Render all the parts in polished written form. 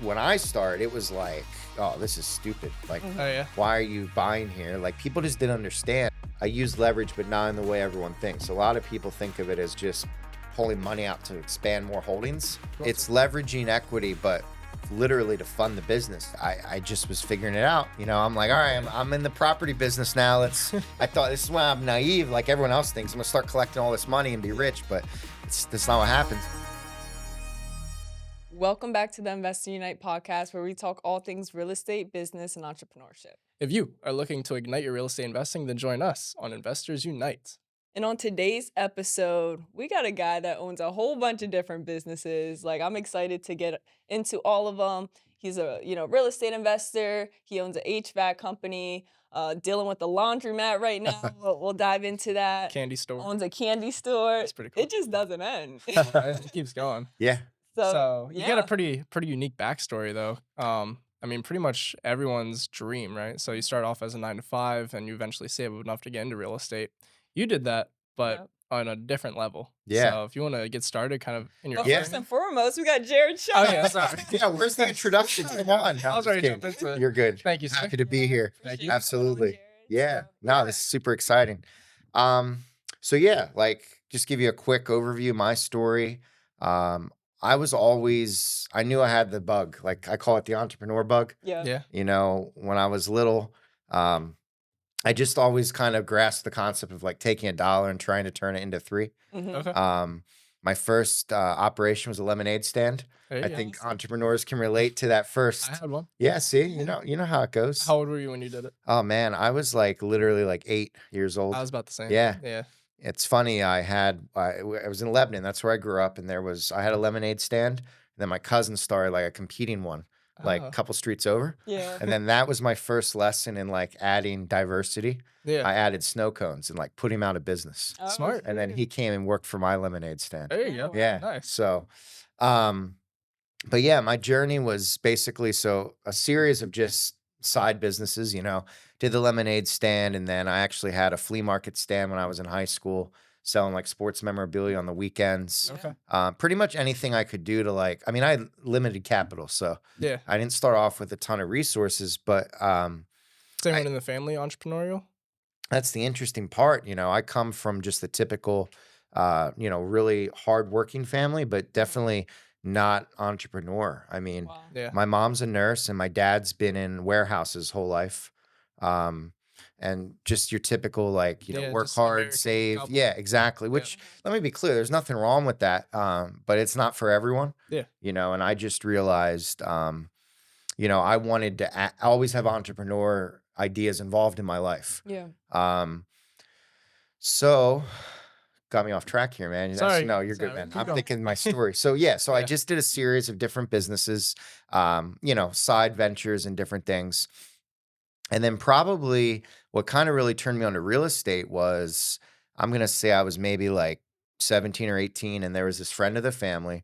when I started, it was like, oh, this is stupid. Like, Oh, yeah. why are you buying here? Like, people just didn't understand. I use leverage, but not in the way everyone thinks. A lot of people think of it as just pulling money out to expand more holdings. It's leveraging equity, but literally to fund the business. I just was figuring it out. You know, I'm like, all right, I'm in the property business now. I thought this is why I'm naive. Like everyone else thinks I'm gonna start collecting all this money and be rich, but that's not what happens. Welcome back to the Investor Unite podcast, where we talk all things real estate, business, and entrepreneurship. If you are looking to ignite your real estate investing, then join us on Investors Unite. And on today's episode, we got a guy that owns a whole bunch of different businesses. Like, I'm excited to get into all of them. He's a real estate investor. He owns an HVAC company. Dealing with the laundromat right now. We'll dive into that. Candy store. Owns a candy store. That's pretty cool. It just doesn't end. It keeps going. Yeah. So you got a pretty unique backstory though. I mean, pretty much everyone's dream, right? So you start off as a 9-to-5 and you eventually save enough to get into real estate. You did that, but on a different level. Yeah. So if you want to get started kind of in your But first and foremost, we got Jarrod Shutter. Oh, yeah, sorry. Yeah, where's the introduction? Come on. I was ready to jump into it. You're good. Thank you, sir. Happy to be here. Thank you. Absolutely. Yeah. No, this is super exciting. So yeah, like just give you a quick overview of my story. I knew I had the bug. Like I call it the entrepreneur bug. Yeah. You know, when I was little, I just always kind of grasped the concept of like taking $1 and trying to turn it into 3. Mm-hmm. Okay. My first operation was a lemonade stand. I think entrepreneurs can relate to that first. I had one. Yeah, see, you know how it goes. How old were you when you did it? Oh man, I was like literally like 8 years old. I was about the same. Yeah. Yeah. It's funny. I was in Lebanon. That's where I grew up, and I had a lemonade stand. And then my cousin started like a competing one, like a couple streets over. Yeah. And then that was my first lesson in like adding diversity. Yeah. I added snow cones and like put him out of business. Oh, Smart. And then he came and worked for my lemonade stand. There you go. Yeah. Nice. So, but yeah, my journey was basically a series of just side businesses, did the lemonade stand. And then I actually had a flea market stand when I was in high school, selling like sports memorabilia on the weekends. Okay. Pretty much anything I could do to I had limited capital. So Yeah. I didn't start off with a ton of resources, but, Is anyone in the family entrepreneurial? that's the interesting part. I come from just the typical, really hardworking family, but definitely not entrepreneur. I mean, Wow. Yeah. my mom's a nurse and my dad's been in warehouses whole life. And just your typical, work just hard, American save. couple. Yeah, exactly. Which let me be clear, there's nothing wrong with that. But it's not for everyone. Yeah. And I just realized, I wanted to always have entrepreneur ideas involved in my life. Yeah. So got me off track here, man. Sorry. No, you're Sorry. good, man. Keep I'm going. thinking my story. So yeah, I Yeah. just did a series of different businesses, side ventures and different things. And then probably what kind of really turned me on to real estate was, I'm going to say I was maybe like 17 or 18. And there was this friend of the family,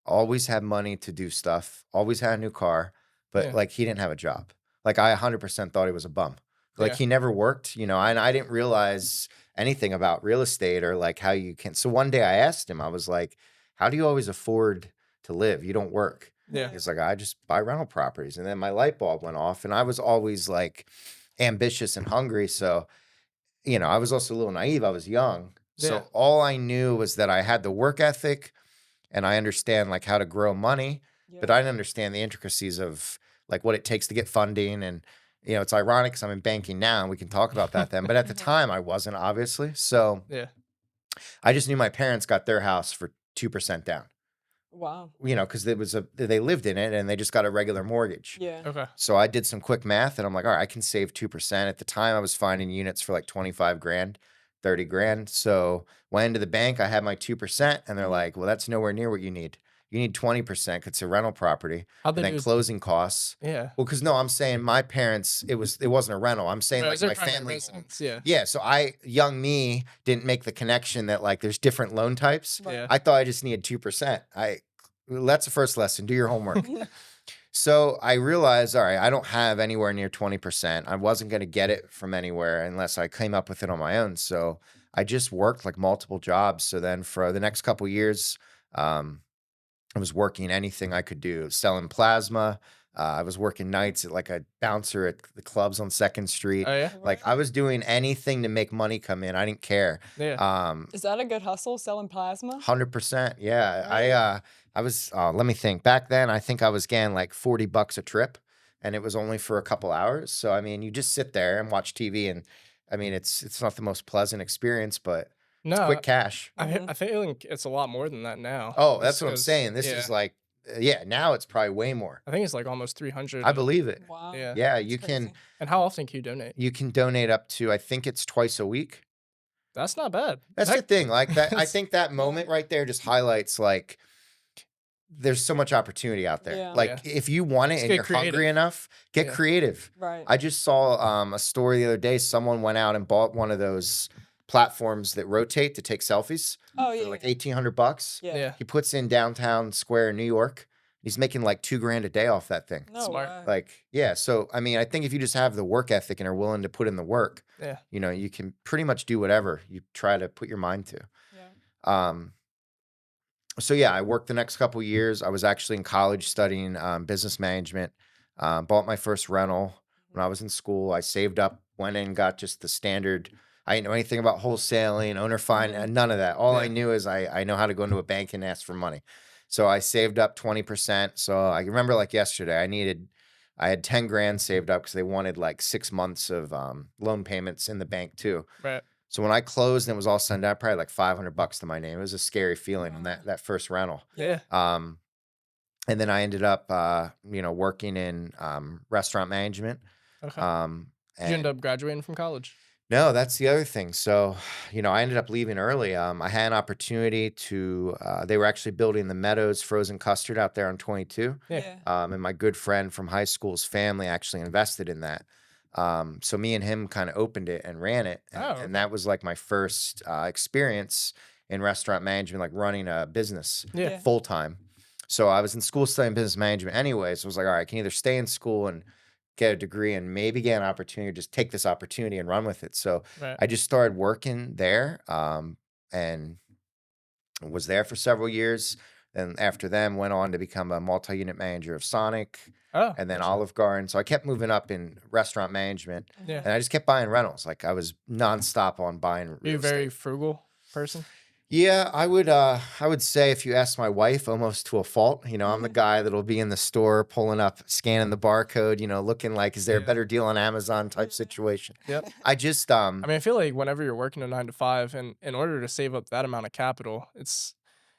always had money to do stuff, always had a new car, but Yeah. like he didn't have a job. Like I 100% thought he was a bum. Like Yeah. he never worked, and I didn't realize anything about real estate or like how you can. So one day I asked him, I was like, how do you always afford to live? You don't work. Yeah. He's like, I just buy rental properties. And then my light bulb went off, and I was always like ambitious and hungry. So, I was also a little naive. I was young. So Yeah. all I knew was that I had the work ethic and I understand like how to grow money, but I didn't understand the intricacies of like what it takes to get funding. And, it's ironic because I'm in banking now and we can talk about that then. But at the time I wasn't, obviously. So Yeah. I just knew my parents got their house for 2% down. Wow. Because they lived in it and they just got a regular mortgage. Yeah. Okay. So I did some quick math and I'm like, all right, I can save 2%. At the time I was finding units for like 25 grand, 30 grand. So went into the bank, I had my 2% and they're like, well, that's nowhere near what you need. You need 20% because it's a rental property. How'd And they then do? closing costs. Yeah. Well, because no, I'm saying my parents, it wasn't a rental. I'm saying Right, it like was their my primary family. residence. Yeah. Yeah. So young me didn't make the connection that like there's different loan types. Right. Yeah. I thought I just needed 2%. That's the first lesson. Do your homework. So I realized, all right, I don't have anywhere near 20%. I wasn't going to get it from anywhere unless I came up with it on my own. So I just worked like multiple jobs. So then for the next couple years, I was working anything I could do, selling plasma. I was working nights at like a bouncer at the clubs on 2nd Street. Oh yeah, Like I was doing anything to make money come in. I didn't care. yeah. Is that a good hustle, selling plasma? 100%. Yeah. Right. I was, let me think. Back then, I think I was getting like $40 a trip, and it was only for a couple hours. So, I mean, you just sit there and watch TV, and I mean, it's not the most pleasant experience, but it's No, quick cash. I think it's a lot more than that now. Oh, Just that's what I'm 'cause- saying. This yeah, is like, yeah, now it's probably way more. I think it's like almost 300. I believe it. Wow. Yeah. Yeah, That's you can crazy. And how often can you donate? you can donate up to, I think it's twice a week. That's not bad. That's the thing. Like that, I that's- think that moment right there just highlights like there's so much opportunity out there. Yeah. Like if you want it Just and get you're hungry creative. enough, get Yeah. creative. Right. I just saw a story the other day. Someone went out and bought one of those platforms that rotate to take selfies Oh for yeah. like $1,800. Yeah. Yeah. He puts in downtown square in New York. He's making like $2,000 a day off that thing. No Smart. way. Like, yeah. So, I mean, I think if you just have the work ethic and are willing to put in the work, Yeah. you know, you can pretty much do whatever you try to put your mind to. Yeah. So yeah, I worked the next couple years. I was actually in college studying business management. Bought my first rental when I was in school. I saved up, went in, got just the standard. I didn't know anything about wholesaling, owner finance, none of that. All I Yeah. knew is I know how to go into a bank and ask for money. So I saved up 20%. So I remember like yesterday, I had 10 grand saved up because they wanted like 6 months of loan payments in the bank too. Right. So when I closed and it was all sent out, probably like $500 to my name. It was a scary feeling on Wow. that first rental. Yeah. And then I ended up, working in restaurant management. Okay. Did you end And up graduating from college? no, that's the other thing. So, I ended up leaving early. I had an opportunity to. They were actually building the Meadows frozen custard out there on 22. Yeah. And my good friend from high school's family actually invested in that. So me and him kind of opened it and ran it, and, Oh, okay. and that was like my first experience in restaurant management, like running a business Yeah. Yeah. full time. So I was in school studying business management anyway. So I was like, all right, I can either stay in school and get a degree and maybe get an opportunity, or just take this opportunity and run with it. So Right. I just started working there, and was there for several years. And after them, went on to become a multi-unit manager of Sonic, Oh. and then gotcha. Olive Garden. So I kept moving up in restaurant management, Yeah. and I just kept buying rentals. Like I was nonstop on buying Are you real a very estate. frugal person? Yeah, I would say if you ask my wife, almost to a fault. I'm the guy that'll be in the store pulling up, scanning the barcode, looking like, is there a Yeah. better deal on Amazon type situation. Yep. I just I mean, I feel like whenever you're working a 9 to 5, and in order to save up that amount of capital, it's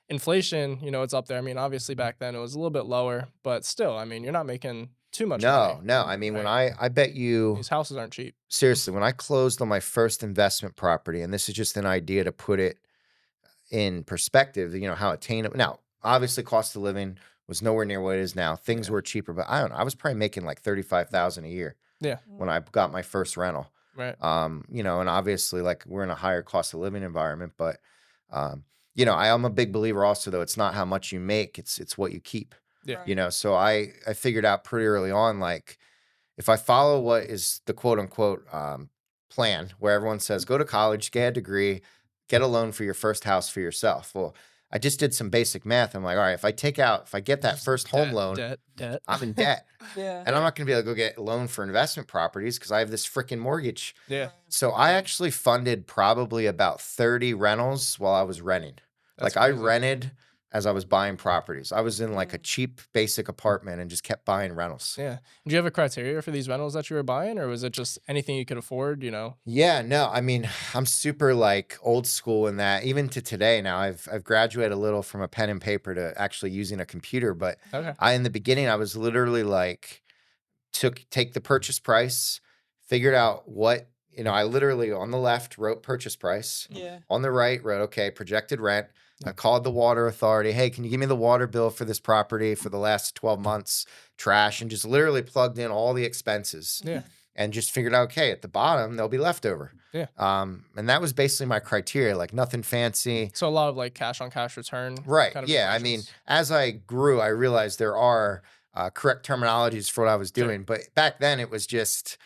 inflation. It's up there. I mean, obviously back then it was a little bit lower, but still, I mean, you're not making too much money. no. I mean, when Right. I bet you These houses aren't cheap. seriously, when I closed on my first investment property, and this is just an idea to put it in perspective, how attainable. Now, obviously, cost of living was nowhere near what it is now. Things Yeah. were cheaper, but I don't know. I was probably making like 35,000 a year Yeah. when I got my first rental. Right. And obviously, like we're in a higher cost of living environment, but I am a big believer also, though it's not how much you make, it's what you keep. Yeah. Right. So I figured out pretty early on, like if I follow what is the quote unquote plan, where everyone says go to college, get a degree, get a loan for your first house for yourself. Well, I just did some basic math. I'm like, all right, if I get that first home loan, Debt. I'm in debt. Yeah. And I'm not going to be able to go get a loan for investment properties because I have this freaking mortgage. Yeah. So I actually funded probably about 30 rentals while I was renting. That's Like I crazy. rented as I was buying properties. I was in like a Mm. cheap basic apartment and just kept buying rentals. Yeah. Do you have a criteria for these rentals that you were buying, or was it just anything you could afford? Yeah, no, I mean, I'm super like old school in that. Even to today now, I've graduated a little from a pen and paper to actually using a computer. But Okay. in the beginning, I was literally like take the purchase price, figured out what, I literally on the left wrote purchase price. Yeah. On the right wrote, okay, projected rent. I called the water authority. Hey, can you give me the water bill for this property for the last 12 months? Trash, and just literally plugged in all the expenses. Yeah. And just figured out, okay, at the bottom, there'll be leftover. Yeah. And that was basically my criteria, like nothing fancy. So a lot of like cash on cash return. Right. kind of Yeah. I mean, equations. as I grew, I realized there are correct terminologies for what I was Sure. doing. But back then it was just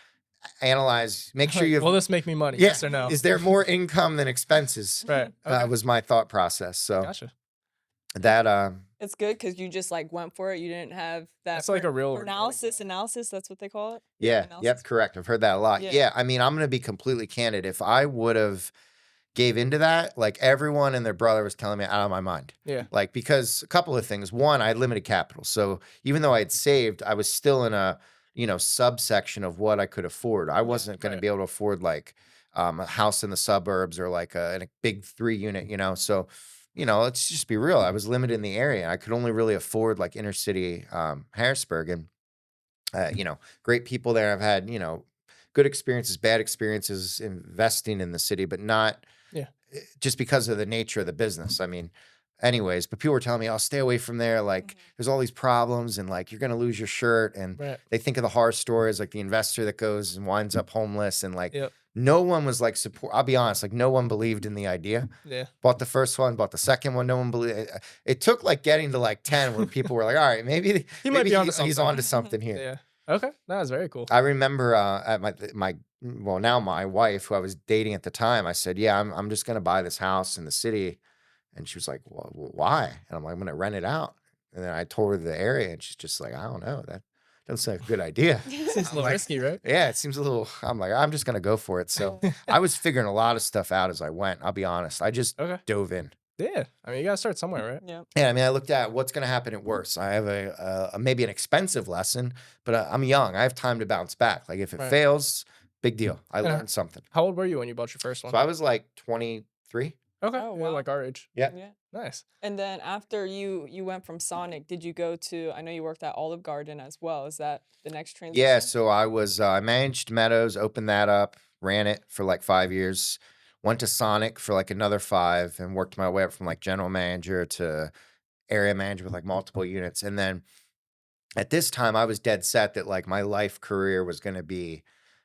analyze, make sure you have, Will this make me money? Yeah. Yes or no? is there more income than expenses? Right. Okay. Was my thought process. So Gotcha. that It's good because you just like went for it. You didn't have that It's like a real analysis. That's what they call it. Yeah, yep, Analysis. correct. I've heard that a lot. Yeah. Yeah, I mean, I'm gonna be completely candid. If I would have gave into that, like everyone and their brother was telling me out of my mind. Yeah. Like, because a couple of things. One, I had limited capital. So even though I had saved, I was still in a, subsection of what I could afford. I wasn't going to Right. be able to afford like a house in the suburbs or like a big 3 unit, So, let's just be real. I was limited in the area. I could only really afford like inner city Harrisburg. And great people there. I've had, good experiences, bad experiences investing in the city, but not Yeah. just because of the nature of the business. I mean, anyways, but people were telling me, "I'll stay away from there. Like, there's all these problems, and like you're gonna lose your shirt." And Right. they think of the horror stories, like the investor that goes and winds up homeless, and like Yep. no one was like support. I'll be honest, like no one believed in the idea. Yeah. Bought the first one, bought the second one. No one believed. It took like getting to like 10 where people were like, "All right, maybe He might be onto he's something." onto something here." Yeah. Okay. That was very cool. I remember at now my wife, who I was dating at the time, I said, "Yeah, I'm just gonna buy this house in the city," and she was like, "Well, why?" And I'm like, "I'm gonna rent it out." And then I told her the area, and she's just like, "I don't know, that doesn't sound like a good idea." Seems a I'm little like, risky, right? yeah, it seems a little. I'm like, I'm just gonna go for it. So I was figuring a lot of stuff out as I went. I'll be honest, I just Okay. dove in. Yeah. I mean, you gotta start somewhere, right? Yeah. Yeah, I mean, I looked at what's going to happen at worst. I have a maybe an expensive lesson, but I'm young. I have time to bounce back. Like if it Right. fails, big deal. I Yeah. learned something. How old were you when you bought your first one? So I was like 23. Okay. Oh, Yeah, wow. like our age. Yeah. Yeah. Nice. And then after you went from Sonic, did you go to? I know you worked at Olive Garden as well. Is that the next transition? Yeah. So I managed Meadows, opened that up, ran it for like 5 years, went to Sonic for like another 5, and worked my way up from like general manager to area manager with like multiple units. And then at this time, I was dead set that like my life career was going to be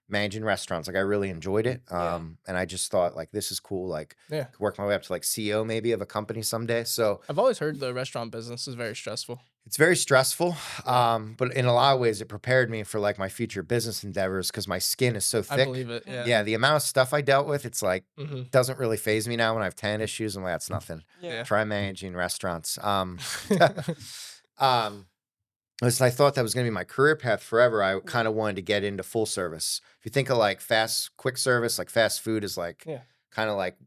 managing restaurants. Like I really enjoyed it. Yeah. And I just thought like, this is cool. Like Yeah. could work my way up to like CEO maybe of a company someday. So I've always heard the restaurant business is very stressful. it's very stressful. But in a lot of ways it prepared me for like my future business endeavors because my skin is so I thick. believe it. Yeah. Yeah. The amount of stuff I dealt with, it's like, Mm-hmm. doesn't really phase me now when I have 10 issues. I'm like, that's nothing. Yeah. Try managing restaurants. Listen, I thought that was going to be my career path forever. I kind of wanted to get into full service. If you think of like quick service, like fast food is like Yeah. kind of like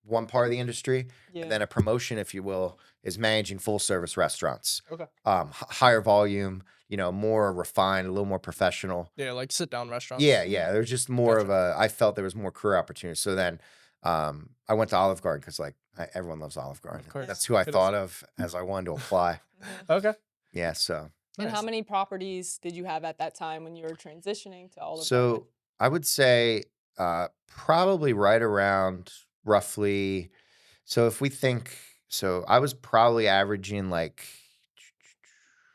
one part of the industry. Yeah. And then a promotion, if you will, is managing full service restaurants. Okay. Higher volume, more refined, a little more professional. Yeah, like sit down restaurants. Yeah. There's just more of I felt there was more career opportunity. So then I went to Olive Garden because like everyone loves Olive Garden. Of course. That's who I It is. thought of as I wanted to apply. Okay. Yeah. So. And how Nice. many properties did you have at that time when you were transitioning to Olive Garden? So I would say probably right around roughly. So if we think, so I was probably averaging like,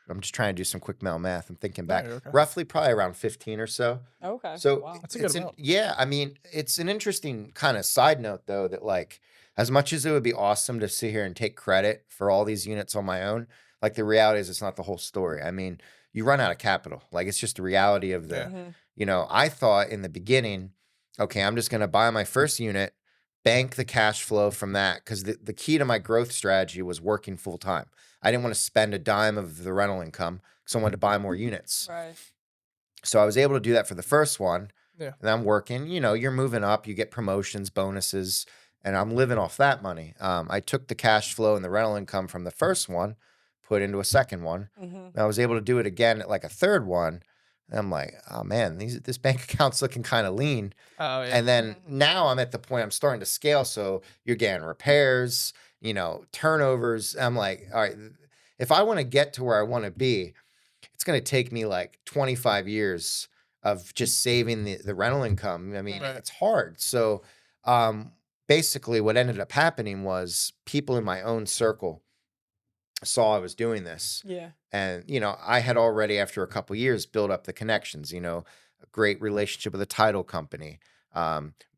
I'm just trying to do some quick mental math. I'm thinking No, back, you're okay. roughly probably around 15 or so. Okay. So Wow. That's a good it's amount. yeah, I mean, it's an interesting kind of side note though, that like, as much as it would be awesome to sit here and take credit for all these units on my own, like the reality is it's not the whole story. I mean, you run out of capital. Like it's just the reality of the, Yeah. I thought in the beginning, okay, I'm just going to buy my first unit, bank the cash flow from that. Cause the key to my growth strategy was working full time. I didn't want to spend a dime of the rental income because I wanted to buy more units. Right. So I was able to do that for the first one. Yeah. And I'm working, you're moving up, you get promotions, bonuses, and I'm living off that money. I took the cash flow and the rental income from the first one, put into a second one. Mm-hmm. And I was able to do it again at like a third one. And I'm like, oh man, this bank account's looking kind of lean. Oh yeah. And then now I'm at the point I'm starting to scale. So you're getting repairs, turnovers. I'm like, all right, if I want to get to where I want to be, it's going to take me like 25 years of just saving the rental income. I mean, Right. it's hard. So basically what ended up happening was people in my own circle saw I was doing this. Yeah. And, I had already, after a couple years, built up the connections, a great relationship with a title company,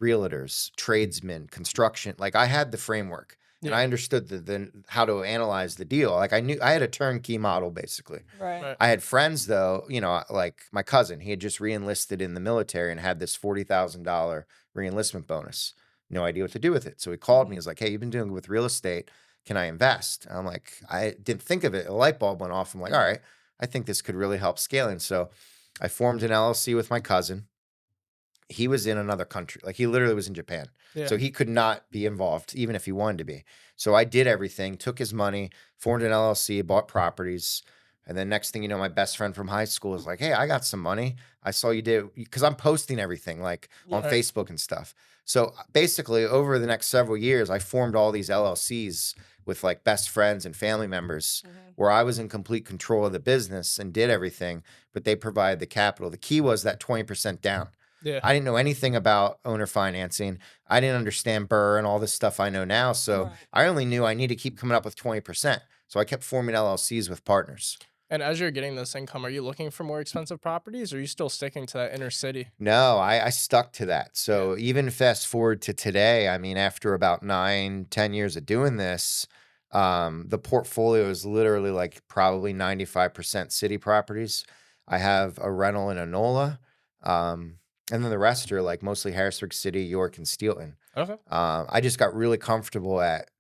realtors, tradesmen, construction. Like I had the framework and Yeah. I understood the how to analyze the deal. Like I knew I had a turnkey model basically. Right. Right. I had friends though, like my cousin, he had just re-enlisted in the military and had this $40,000 re-enlistment bonus. No idea what to do with it. So he called me. He's like, hey, you've been doing with real estate. Can I invest? And I'm like, I didn't think of it. A light bulb went off. I'm like, all right, I think this could really help scaling. So I formed an LLC with my cousin. He was in another country. Like he literally was in Japan. Yeah. So he could not be involved, even if he wanted to be. So I did everything, took his money, formed an LLC, bought properties. And then next thing you know, my best friend from high school is like, hey, I got some money. I saw you did, because I'm posting everything like on Right. Facebook and stuff. So basically, over the next several years, I formed all these LLCs with like best friends and family members where I was in complete control of the business and did everything, but they provided the capital. The key was that 20% down. Yeah. I didn't know anything about owner financing. I didn't understand Burr and all this stuff I know now. So Right. I only knew I need to keep coming up with 20%. So I kept forming LLCs with partners. And as you're getting this income, are you looking for more expensive properties, or are you still sticking to that inner city? No, I stuck to that. So even fast forward to today, I mean, after about 9, 10 years of doing this, the portfolio is literally like probably 95% city properties. I have a rental in Enola. And then the rest are like mostly Harrisburg City, York, and Steelton. Okay. I just got really comfortable at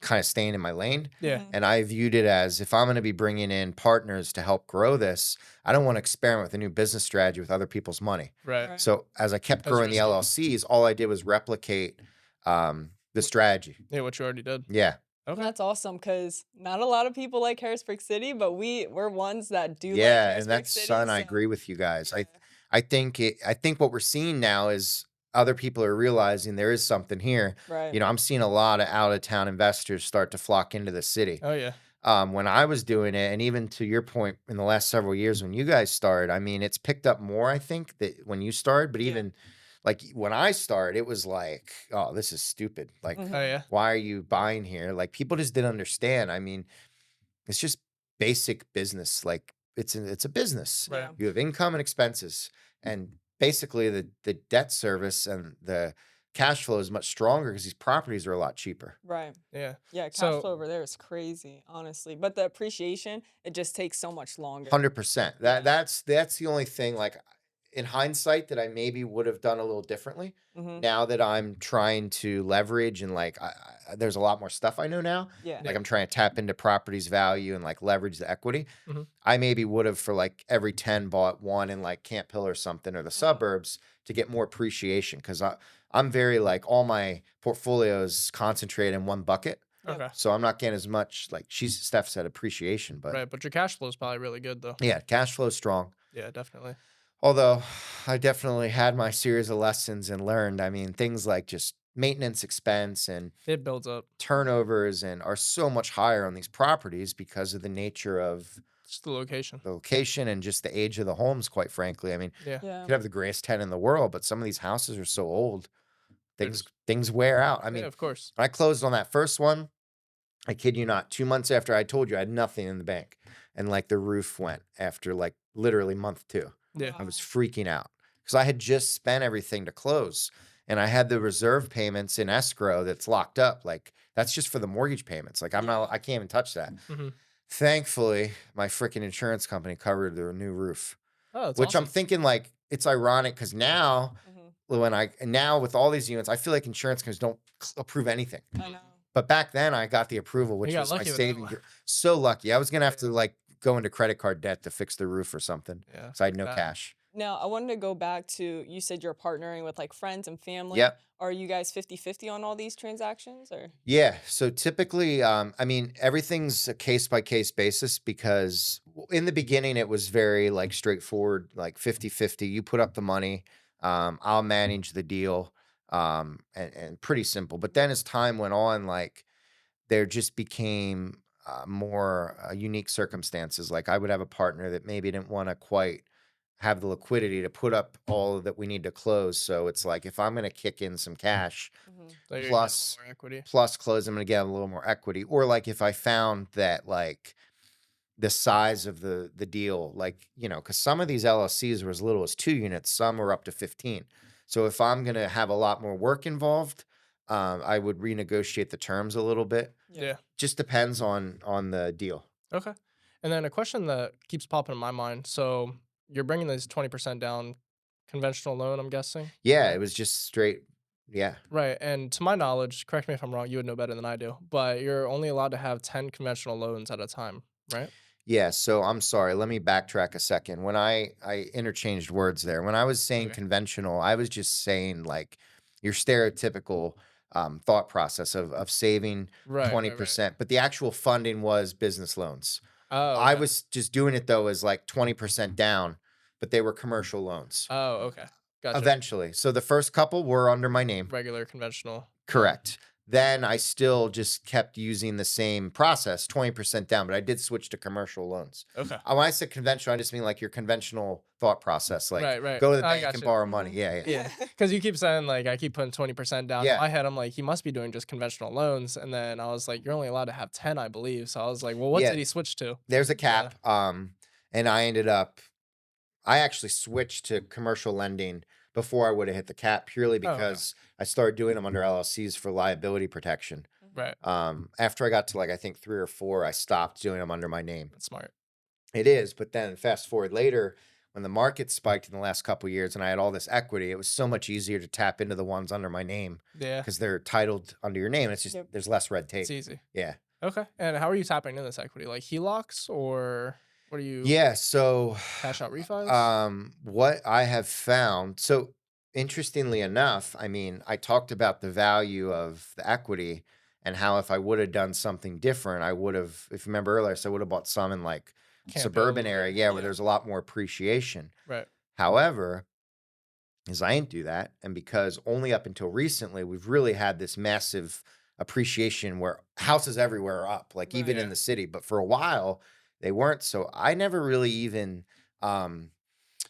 kind of staying in my lane. Yeah. And I viewed it as if I'm going to be bringing in partners to help grow this, I don't want to experiment with a new business strategy with other people's money. Right. Right. So as I kept As growing the risky. LLCs, all I did was replicate the strategy. Yeah, what you already did. Yeah. Okay. That's awesome because not a lot of people like Harrisburg City, but we're ones that do like Yeah. And Harrisburg that's, City. son, I So agree with you guys. yeah. I think what we're seeing now is other people are realizing there is something here. Right. You know, I'm seeing a lot of out of town investors start to flock into the city. Oh yeah. When I was doing it, and even to your point, in the last several years when you guys started, I mean, it's picked up more, I think, that when you started, but Yeah. even like when I started, it was like, oh, this is stupid. Like, Mhm. Oh yeah. why are you buying here? Like, people just didn't understand. I mean, it's just basic business. Like, it's a business. Right. Yeah. You have income and expenses, and basically the debt service and the cash flow is much stronger because these properties are a lot cheaper. Right. Yeah. Yeah, cash So- flow over there is crazy, honestly. But the appreciation, it just takes so much longer. 100%. Yeah. That's the only thing, like, in hindsight, that I maybe would have done a little differently. Mhm. Now that I'm trying to leverage and like there's a lot more stuff I know now. Yeah. Like I'm trying to tap into properties value and like leverage the equity. Mhm. I maybe would have for like every 10 bought one in like Camp Hill or something or the suburbs to get more appreciation, because I'm very like all my portfolios concentrate in one bucket. Yep. Okay. So I'm not getting as much, like Steph said, appreciation, but Right, but your cash flow is probably really good though. yeah, cash flow strong. Yeah, definitely. Although I definitely had my series of lessons and learned, I mean, things like just maintenance expense and It builds up. turnovers and are so much higher on these properties because of the nature of Just the location. the location and just the age of the homes, quite frankly. I mean, Yeah. Yeah. you could have the greatest tenant in the world, but some of these houses are so old, They're things wear out. I mean, yeah, of course. when I closed on that first one, I kid you not, 2 months after I told you, I had nothing in the bank. And like the roof went after like literally month 2. Yeah. I was freaking out because I had just spent everything to close, and I had the reserve payments in escrow that's locked up. Like that's just for the mortgage payments. Like I can't even touch that. Mhm. Thankfully, my freaking insurance company covered the new roof, Oh, that's which awesome. I'm thinking like it's ironic because now with all these units, I feel like insurance companies don't approve anything. I know. But back then I got the approval, which got was my lucky with that saving. one. So lucky. I was going to have to like go into credit card debt to fix the roof or something. Yeah. So I had no that- cash. Now, I wanted to go back to, you said you're partnering with like friends and family. Yep. Are you guys 50-50 on all these transactions or? Yeah. So typically, I mean, everything's a case by case basis because in the beginning it was very like straightforward, like 50-50. You put up the money, I'll manage the deal, and pretty simple. But then as time went on, like there just became more unique circumstances. Like I would have a partner that maybe didn't want to quite have the liquidity to put up all that we need to close. So it's like if I'm going to kick in some cash So you're getting a little plus more equity. plus close, I'm going to get a little more equity. Or like if I found that like the size of the deal, like, you know, because some of these LLCs were as little as 2 units, some were up to 15. So if I'm going to have a lot more work involved, I would renegotiate the terms a little bit. Yeah. Just depends on the deal. Okay. And then a question that keeps popping in my mind. So you're bringing these 20% down, conventional loan, I'm guessing. Yeah, Right. it was just straight Yeah. Right. And to my knowledge, correct me if I'm wrong, you would know better than I do, but you're only allowed to have 10 conventional loans at a time, right? Yeah, so I'm sorry. Let me backtrack a second. When I interchanged words there. When I was saying Okay. conventional, I was just saying like your stereotypical thought process of saving Right. 20%, but the actual funding was business loans. Oh, I okay. was just doing it though as like 20% down, but they were commercial loans Oh, okay. Gotcha. eventually. So the first couple were under my name. Regular conventional. Correct. Then I still just kept using the same process, 20% down, but I did switch to commercial loans. Okay. When I said conventional, I just mean like your conventional thought process, like Right. go to the I bank and gotcha. borrow money. Mhm. Yeah. Yeah, because you keep saying like I keep putting 20% down. In Yeah. my head, I'm like, he must be doing just conventional loans. And then I was like, you're only allowed to have 10, I believe. So I was like, well, what Yeah. did he switch to? There's a Yeah. cap. And I actually switched to commercial lending before I would have hit the cap purely Oh, okay. because I started doing them under LLCs for liability protection. Right. After I got to like, I think 3 or 4, I stopped doing them under my name. That's smart. It is, but then fast forward later, when the market spiked in the last couple of years and I had all this equity, it was so much easier to tap into the ones under my name Yeah. because they're titled under your name. It's just Yep. there's less red tape. It's easy. Yeah. Okay. And how are you tapping into this equity? Like HELOCs or what are you Yeah. So cash out refis? what I have found, so interestingly enough, I mean, I talked about the value of the equity and how if I would have done something different, I would have, if you remember earlier, so I would have bought some in like suburban Campbell or- area, yeah, where there's a lot more appreciation. Right. However, is I didn't do that. And because only up until recently, we've really had this massive appreciation where houses everywhere are up, like Right. even in Yeah. the city. But for a while, they weren't. So I never really even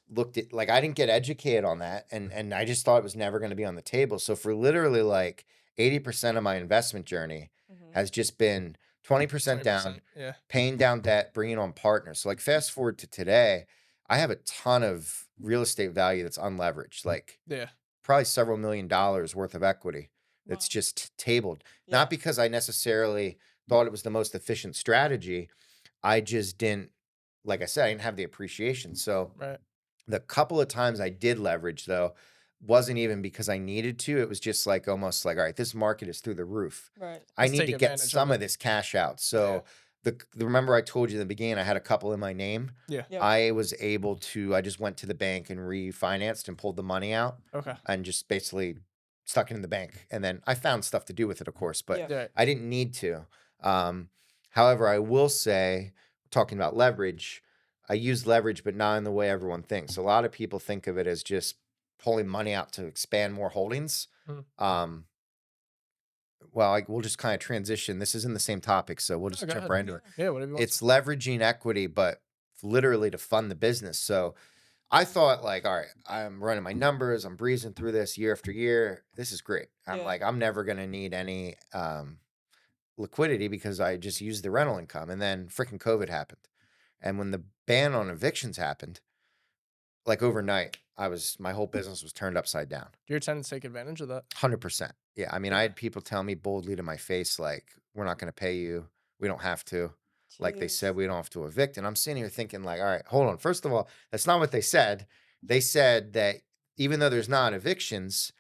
looked at, like, I didn't get educated on that. And I just thought it was never going to be on the table. So for literally like 80% of my investment journey Mhm. has just been 20% down, 20%. Yeah. paying down debt, bringing on partners. So like fast forward to today, I have a ton of real estate value that's unleveraged, like Yeah. probably several $1 million worth of equity that's Wow. just tabled. Yeah. Not because I necessarily thought it was the most efficient strategy. I just didn't, like I said, I didn't have the appreciation. So Right. the couple of times I did leverage though, wasn't even because I needed to. It was just like almost like, all right, this market is through the roof. Right. I Let's need take to get advantage of some it. of this cash out. So remember I told you in the beginning, I had a couple in my name. Yeah. Yep. I was able to, I just went to the bank and refinanced and pulled the money out Okay. and just basically stuck it in the bank. And then I found stuff to do with it, of course, but Yeah. Yeah. I didn't need to. However, I will say, talking about leverage, I use leverage, but not in the way everyone thinks. A lot of people think of it as just pulling money out to expand more holdings. Mhm. Well, we'll just kind of transition. This is in the same topic, so we'll No, just go jump ahead. right into it. Yeah. Whatever you want. It's leveraging equity, but literally to fund the business. So I thought like, all right, I'm running my numbers, I'm breezing through this year after year. This is great. I'm Yeah. like, I'm never gonna need any liquidity because I just used the rental income. And then freaking COVID happened. And when the ban on evictions happened, like overnight, my whole business was turned upside down. Do your tenants take advantage of that? 100%. Yeah. I mean, I Yeah. had people tell me boldly to my face, like, we're not going to pay you. We don't have to. Like they said, Jeez. we don't have to evict. And I'm sitting here thinking, like, all right, hold on. First of all, that's not what they said. They said that even though there's not evictions,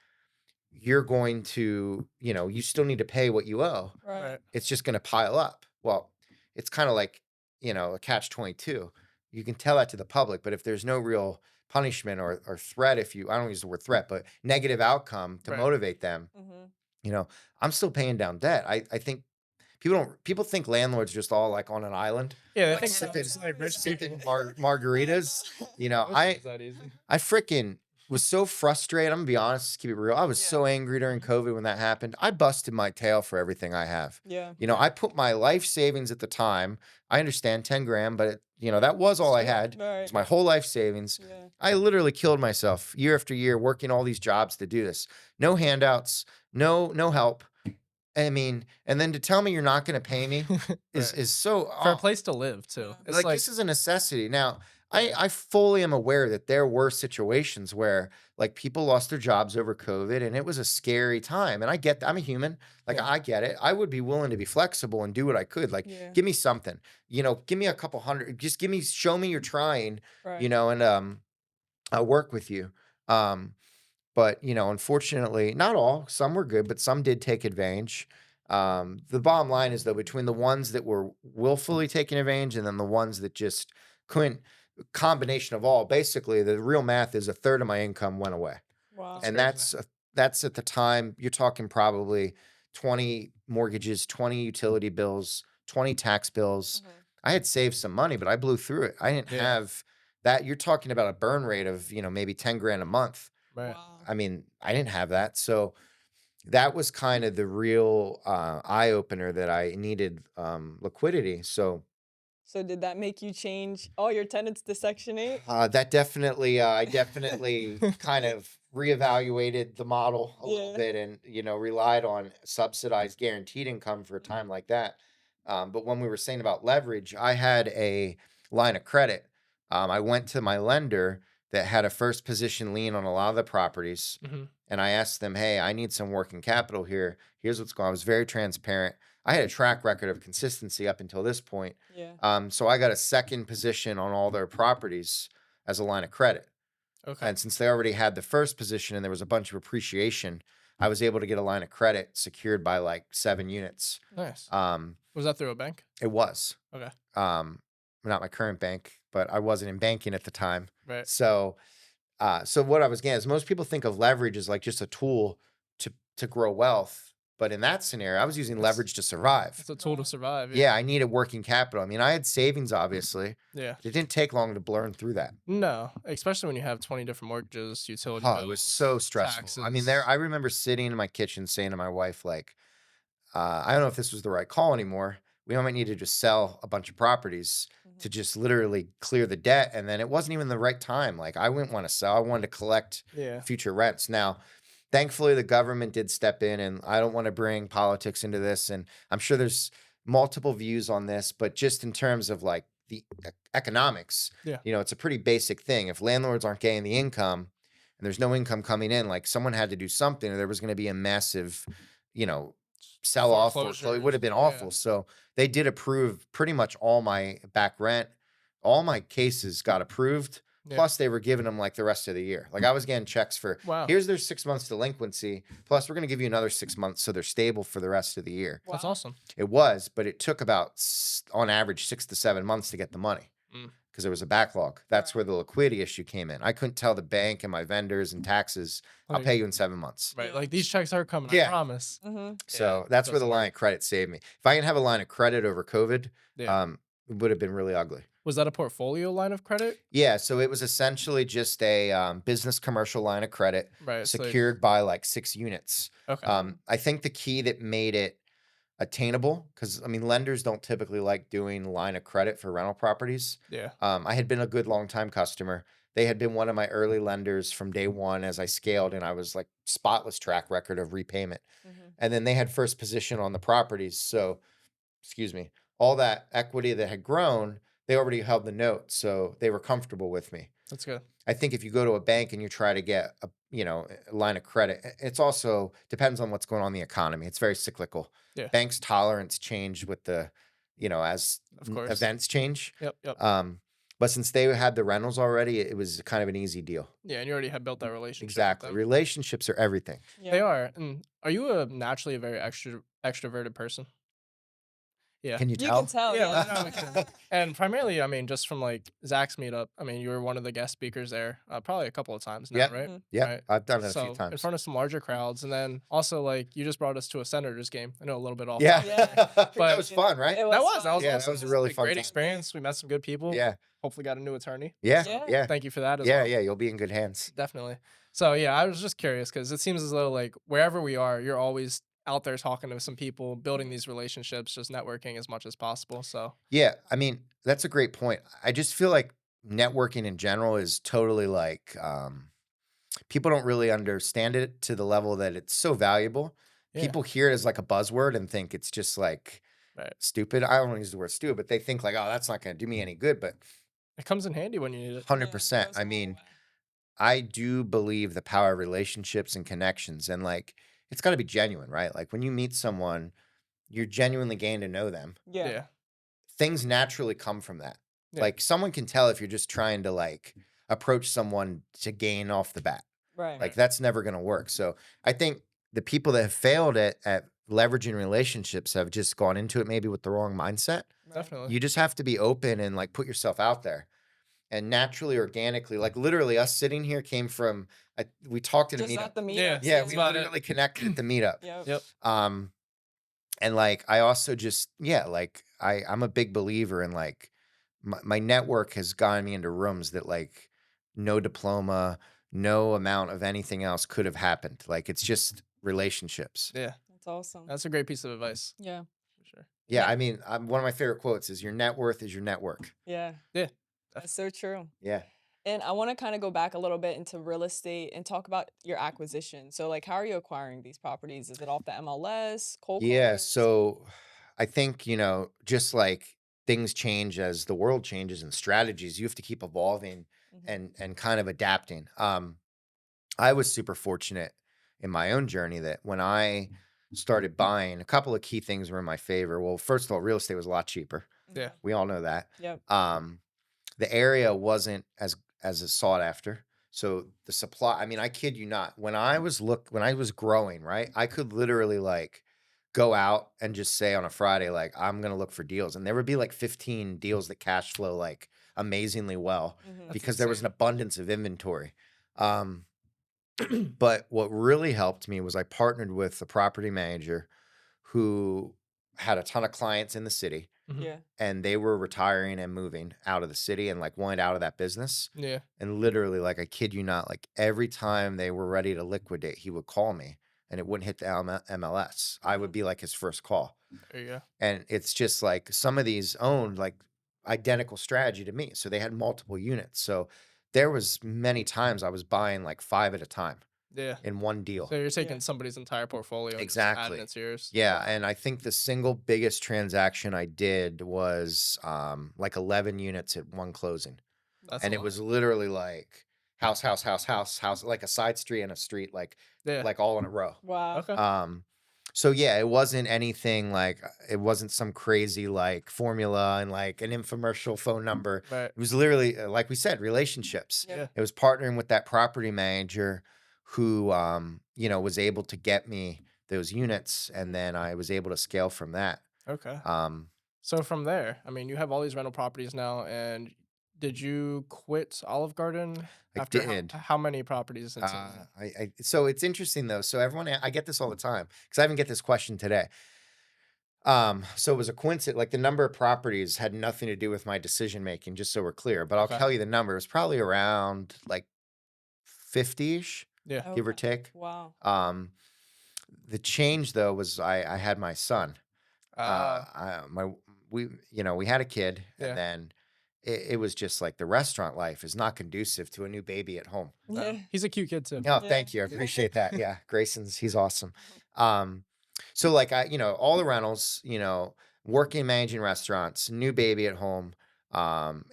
you're going to, you still need to pay what you owe. Right. It's just going to pile up. Well, it's kind of like, a catch 22. You can tell that to the public, but if there's no real punishment or threat, I don't use the word threat, but negative outcome to Right. motivate them, Mhm. I'm still paying down debt. I think people think landlords just all like on an island, Yeah. They like think sipping, it's like rich sipping people. margaritas. It's that easy. I freaking was so frustrated. I'm gonna be honest, just keep it real. I was Yeah. so angry during COVID when that happened. I busted my tail for everything I have. Yeah. I put my life savings at the time. I understand 10 grand, but that was all I had. Right. It's my whole life savings. Yeah. I literally killed myself year after year working all these jobs to do this. No handouts, no help. I mean, and then to tell me you're not going to pay me is Right. is so For a place to live too. Yeah. It's like like this is a necessity. Now, I fully am aware that there were situations where like people lost their jobs over COVID and it was a scary time. And I get that. I'm a human. Like Yeah. I get it. I would be willing to be flexible and do what I could. Like Yeah. give me something. Give me a couple hundred. Just show me you're trying, Right. and I'll work with you. But, unfortunately, not all. Some were good, but some did take advantage. The bottom line is, though, between the ones that were willfully taking advantage and then the ones that just couldn't, combination of all, basically, the real math is a third of my income went away. Wow. And crazy. that's at the time, you're talking probably 20 mortgages, 20 utility bills, 20 tax bills. Mhm. I had saved some money, but I blew through it. I didn't Yeah. have that. You're talking about a burn rate of, maybe 10 grand a month. Right. Wow. I mean, I didn't have that. So that was kind of the real eye opener that I needed liquidity. So So did that make you change all your tenants to Section 8? that definitely, I definitely kind of reevaluated the model a little Yeah. bit and, relied on subsidized guaranteed income for a time like that. But when we were saying about leverage, I had a line of credit. I went to my lender that had a first position lien on a lot of the properties. hmm And I asked them, hey, I need some working capital here. Here's what's going on. I was very transparent. I had a track record of consistency up until this point. Yeah. So I got a second position on all their properties as a line of credit. Okay. And since they already had the first position and there was a bunch of appreciation, I was able to get a line of credit secured by like 7 units. Nice. Um, Was that through a bank? it was Okay. not my current bank, but I wasn't in banking at the time. Right. So what I was getting is most people think of leverage as like just a tool to grow wealth. But in that scenario, I was using It's- leverage to survive. It's a tool to survive. Yeah, I needed working capital. I mean, I had savings, obviously. Yeah. It didn't take long to burn through that. No, especially when you have 20 different mortgages, utility Oh, bills. it was so stressful. I mean, taxes. I remember sitting in my kitchen saying to my wife, like, I don't know if this was the right call anymore. We might need to just sell a bunch of properties Mhm. to just literally clear the debt. And then it wasn't even the right time. Like, I wouldn't want to sell. I wanted to collect Yeah. future rents. Now, thankfully, the government did step in, and I don't want to bring politics into this. And I'm sure there's multiple views on this, but just in terms of like the economics, Yeah. it's a pretty basic thing. If landlords aren't getting the income and there's no income coming in, like someone had to do something, or there was going to be a massive, sell off, or it would have been Foreclosures, yeah. awful. So they did approve pretty much all my back rent. All my cases got approved. Yeah. Plus, they were giving them like the rest of the year. Like I was getting checks for, Wow. here's their 6 months delinquency. Plus, we're going to give you another 6 months so they're stable for the rest of the year. That's Wow. awesome. It was, but it took about, on average, 6 to 7 months to get the money Mm. because there was a backlog. That's Right. where the liquidity issue came in. I couldn't tell the bank and my vendors and taxes, I'll Like- pay you in 7 months. Right. Yeah. Like these checks are coming, Yeah. I promise. Mm-hmm. So Yeah, that's where that's the line of credit saved me. If I can have a line of credit over COVID, Yeah. it would have been really ugly. Was that a portfolio line of credit? Yeah, so it was essentially just a business commercial line of credit Right. So secured by like 6 units. okay. I think the key that made it attainable, because I mean, lenders don't typically like doing line of credit for rental properties. Yeah. I had been a good long time customer. They had been one of my early lenders from day one as I scaled, and I was like spotless track record of repayment. Mm-hmm. And then they had first position on the properties. So, excuse me, all that equity that had grown, they already held the note. So they were comfortable with me. That's good. I think if you go to a bank and you try to get a line of credit, it's also depends on what's going on in the economy. It's very cyclical. Yeah. Banks' tolerance change with the, as Of course. events change. Yep. But since they had the rentals already, it was kind of an easy deal. Yeah, and you already had built that relationship. with Exactly. them. Relationships are everything. Yeah. They are. And are you naturally a very extroverted person? Yeah. Can you You tell? can tell. Yeah, Yeah. no, we can. And primarily, I mean, just from like Zach's meetup, I mean, you were one of the guest speakers there, probably a couple of times now, Yeah. right? Mhm. Yeah, Right. I've done it a So few in times. front of some larger crowds, and then also like you just brought us to a Senators game. I know a little bit off. Yeah, Yeah. that But- was fun, right? It That was fun. Yeah, that awesome. was a It really fun great time. experience. We met some good people. Yeah, Hopefully, got a new attorney. yeah, Yeah. yeah, Thank you for that as yeah, well. yeah. You'll be in good hands. Definitely. So yeah, I was just curious because it seems as though like wherever we are, you're always out there talking to some people, building these relationships, just networking as much as possible. So Yeah, I mean, that's a great point. I just feel like networking in general is totally like people don't really understand it to the level that it's so valuable. yeah. People hear it as like a buzzword and think it's just like Right. stupid. I don't want to use the word stupid, but they think like, oh, that's not going to do me any good. But It comes in handy when you need it. 100%. goes I a long mean, way. I do believe the power of relationships and connections, and like it's got to be genuine, right? Like when you meet someone, you're genuinely getting to know them. Yeah. Things naturally come from that. Yeah. Like someone can tell if you're just trying to like approach someone to gain off the bat. Right. Like that's never going to work. So I think the people that have failed at leveraging relationships have just gone into it maybe with the wrong mindset. Right. Definitely. You just have to be open and like put yourself out there. And naturally, organically, like literally us sitting here came from, we talked at a Just meetup. at the meetups. Yeah, Yeah, that's we about it. literally connected at the meetup. Yep. Yep. And like I also just like I'm a big believer in like my network has gotten me into rooms that like no diploma, no amount of anything else could have happened. Like it's just relationships. Yeah. That's awesome. That's a great piece of advice. Yeah. For sure. Yeah, I mean, one of my favorite quotes is your net worth is your network. Yeah. Yeah. That's so true. Yeah. And I want to kind of go back a little bit into real estate and talk about your acquisition. So, like, how are you acquiring these properties? Is it off the MLS, cold Yeah, callers? so I think, just like things change as the world changes and strategies, you have to keep evolving Mhm. and kind of adapting. I was super fortunate in my own journey that when I started buying, a couple of key things were in my favor. Well, first of all, real estate was a lot cheaper. Yeah. We all know that. Yep. The area wasn't as sought after. So the supply, I mean, I kid you not, when I was growing, right, I could literally like go out and just say on a Friday, like, I'm gonna look for deals. And there would be like 15 deals that cash flow like amazingly well Mhm. because there was an abundance of inventory. But what really helped me was I partnered with a property manager who had a ton of clients in the city Mhm. Yeah. and they were retiring and moving out of the city and like wanted out of that business. Yeah. And literally, like, I kid you not, like every time they were ready to liquidate, he would call me and it wouldn't hit the MLS. I would be like his first call. There you go. And it's just like some of these owned like identical strategy to me. So they had multiple units. So there was many times I was buying like 5 at a time Yeah. in one deal. So you're taking Yeah. somebody's entire portfolio and just Exactly. adding it to yours. Yeah, and I think the single biggest transaction I did was like 11 units at one closing. That's And a it lot. was literally like house, house, house, house, house, like a side street and a street, like Yeah. all in a row. Wow. Okay. So yeah, it wasn't anything like it wasn't some crazy like formula and like an infomercial phone number. Right. It was literally like we said, relationships. Yeah. Yeah. It was partnering with that property manager who was able to get me those units and then I was able to scale from that. Okay. Um So from there, I mean, you have all these rental properties now, and did you quit Olive Garden I after did. how many properties into So it's interesting though. So everyone, I get this all the time because I even get this question today. So it was a coincidence, like the number of properties had nothing to do with my decision making, just so we're clear. But I'll Okay. tell you the number. It was probably around like 50-ish, Yeah. give or Okay. take. Wow. The change though was I had my son. We had a kid, Yeah. and then it was just like the restaurant life is not conducive to a new baby at home. Yeah. He's a cute kid too. Oh, Yeah. thank you. I appreciate that. Yeah. He's awesome. So like all the rentals, working, managing restaurants, new baby at home.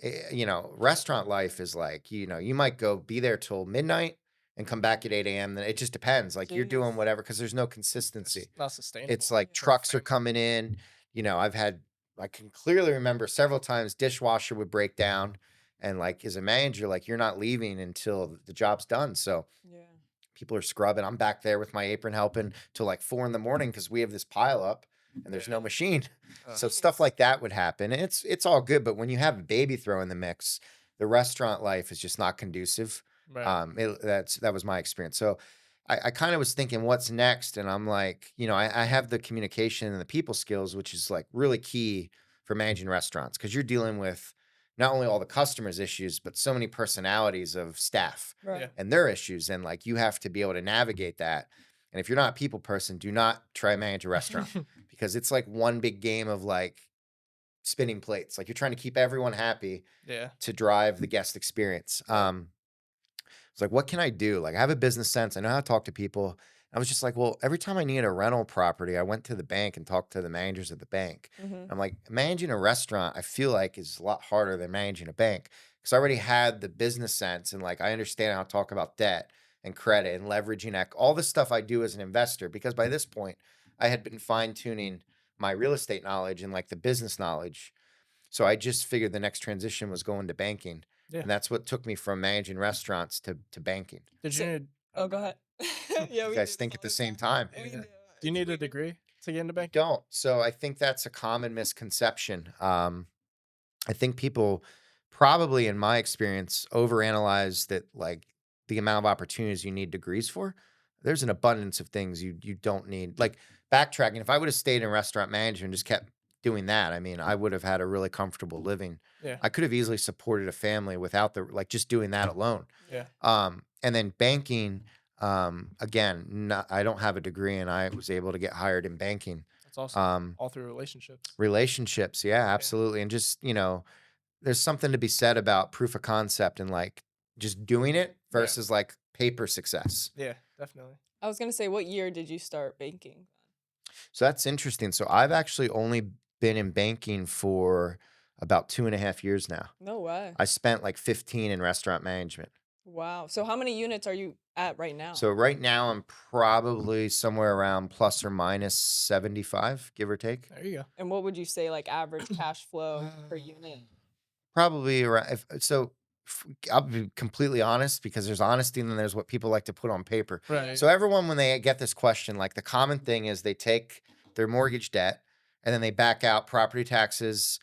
Restaurant life is like, you might go be there till midnight and come back at 8 a.m. Then it just depends. Like you're doing Jeez. whatever because there's no consistency. It's not sustainable. It's like Yeah. trucks are coming in. I can clearly remember several times dishwasher would break down. And like as a manager, like you're not leaving until the job's done. So Yeah. people are scrubbing. I'm back there with my apron helping till like 4 a.m. because we have this pile up and there's no machine. So stuff Jeez. like that would happen. And it's all good. But when you have a baby throw in the mix, the restaurant life is just not conducive. Right. That was my experience. So I kind of was thinking what's next. And I'm like, I have the communication and the people skills, which is like really key for managing restaurants because you're dealing with not only all the customers' issues, but so many personalities of staff Right. Yeah. and their issues. And like you have to be able to navigate that. And if you're not a people person, do not try to manage a restaurant because it's like one big game of like spinning plates. Like you're trying to keep everyone happy Yeah. to drive the guest experience. It's like, what can I do? Like I have a business sense. I know how to talk to people. I was just like, well, every time I needed a rental property, I went to the bank and talked to the managers at the bank. Mhm. I'm like, managing a restaurant, I feel like is a lot harder than managing a bank because I already had the business sense and like I understand how to talk about debt and credit and leveraging all the stuff I do as an investor. Because by this point, I had been fine tuning my real estate knowledge and like the business knowledge. So I just figured the next transition was going to banking. Yeah. And that's what took me from managing restaurants to banking. Did So- you Oh, go ahead. Yeah, You we guys do think this at the all same time. time. We Yeah. do. Do you It's need a weird. degree to get into banking? Don't. So I think that's a common misconception. I think people probably, in my experience, overanalyze that like the amount of opportunities you need degrees for. There's an abundance of things you don't need. Like backtracking, if I would have stayed in restaurant management and just kept doing that, I mean, I would have had a really comfortable living. Yeah. I could have easily supported a family without the like just doing that alone. Yeah. And then banking, again, I don't have a degree, and I was able to get hired in banking. That's awesome. Um, All through relationships. relationships, yeah, absolutely, and just there's something to be said about proof of concept and like just doing it versus like paper success. Yeah, definitely. I was gonna say, what year did you start banking? So that's interesting. So I've actually only been in banking for about 2.5 years now. No way. I spent like 15 in restaurant management. Wow. So how many units are you at right now? So right now I'm probably somewhere around plus or minus 75, give or take. There you go. And what would you say like average cash flow per unit? Probably around. I'll be completely honest, because there's honesty and then there's what people like to put on paper. Right. So everyone, when they get this question, like the common thing is they take their mortgage debt and then they back out property taxes,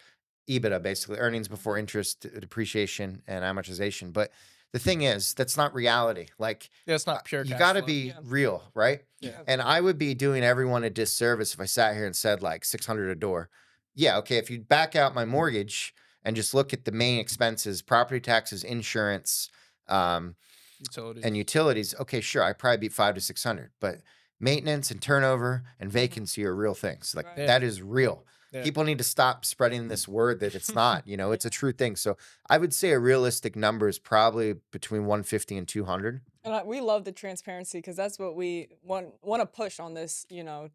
EBITDA, basically earnings before interest, depreciation, and amortization. But the thing is, that's not reality. Like Yeah, it's not pure you cash got to flow. be Yeah. real, right? Yeah. And I would be doing everyone a disservice if I sat here and said like 600 a door. Yeah, okay. If you back out my mortgage and just look at the main expenses, property taxes, insurance, Utilities. and utilities, okay, sure, I probably beat 500 to 600. But maintenance and turnover and vacancy are real things. Like Right. Yeah. that is real. Yeah. People need to stop spreading this word that it's not. It's a true thing. So I would say a realistic number is probably between 150 and 200. And we love the transparency because that's what we want to push on this,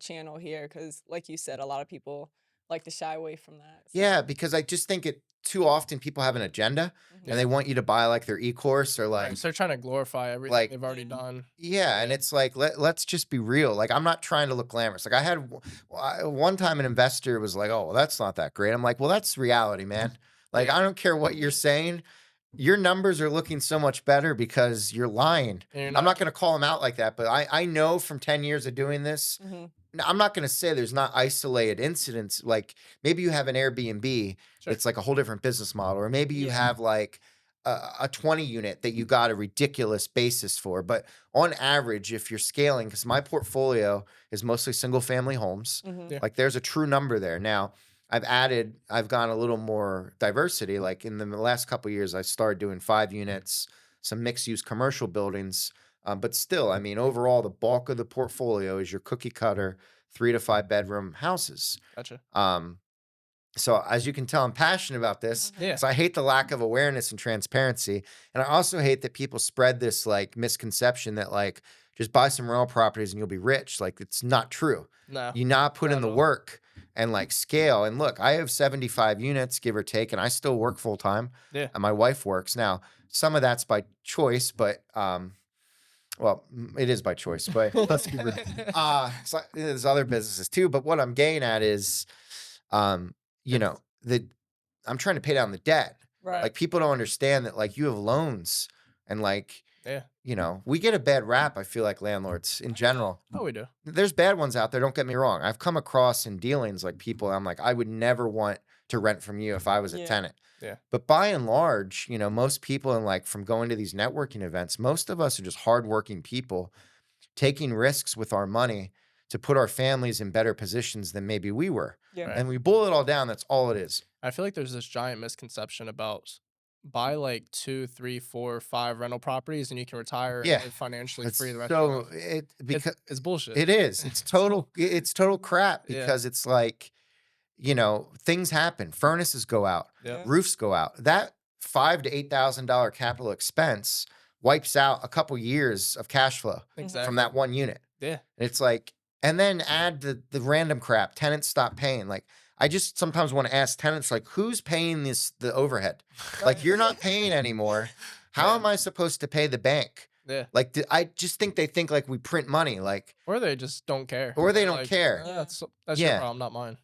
channel here. Because, like you said, a lot of people like to shy away from that. So. Yeah, because I just think too often people have an agenda Mhm. and they want you to buy like their e-course or like, Right, so they're trying to glorify everything like- they've already done. yeah, and it's like let's just be real. Like I'm not trying to look glamorous. Like I had one time an investor was like, "Oh, well, that's not that great." I'm like, "Well, that's reality, man. Like I don't care what you're saying. Your numbers are looking so much better because you're lying." And you're I'm not going to call them out like that, but I know from 10 years of doing this, Mhm. I'm not going to say there's not isolated incidents. Like maybe you have an Airbnb, Sure. it's like a whole different business model, or maybe you Yeah. have like a 20 unit that you got a ridiculous basis for. But on average, if you're scaling, because my portfolio is mostly single family homes, Mhm. Yeah. like there's a true number there. Now, I've gone a little more diversity. Like in the last couple of years, I started doing 5 units, some mixed use commercial buildings. But still, I mean, overall, the bulk of the portfolio is your cookie cutter 3 to 5 bedroom houses. Gotcha. So as you can tell, I'm passionate about this. Yeah. So I hate the lack of awareness and transparency. And I also hate that people spread this like misconception that like just buy some rental properties and you'll be rich. Like it's not true. No. You not put Not in the at all. work and like scale. And look, I have 75 units, give or take, and I still work full time. Yeah. And my wife works. Now, some of that's by choice, but well, it is by choice, but let's be real. So there's other businesses too. But what I'm getting at is, I'm trying to pay down the debt. Right. Like people don't understand that like you have loans and like, Yeah. we get a bad rap. I feel like landlords in general. Oh, we do. There's bad ones out there. Don't get me wrong. I've come across in dealings like people. I'm like, I would never want to rent from you if I was a Yeah. tenant. Yeah. But by and large, most people and like from going to these networking events, most of us are just hardworking people taking risks with our money to put our families in better positions than maybe we were. Yeah. And we boil it all down. That's all it is. I feel like there's this giant misconception about buy like 2, 3, 4, 5 rental properties and you can retire Yeah. and live financially It's free the rest of your so life. because It's bullshit. it is. It's total crap Yeah. because it's like, things happen. Furnaces go out, Yep. roofs go out. That $5,000 to $8,000 capital expense wipes out a couple years of cash flow Exactly. from that one unit. Yeah. It's like, and then add the random crap. Tenants stop paying. Like, I just sometimes want to ask tenants, like, who's paying the overhead? Like, you're not paying anymore. How am I supposed to pay the bank? Yeah. Like, I just think they think like we print money, like, Or they just don't care. or they don't Like, care. That's your Yeah. problem, not mine.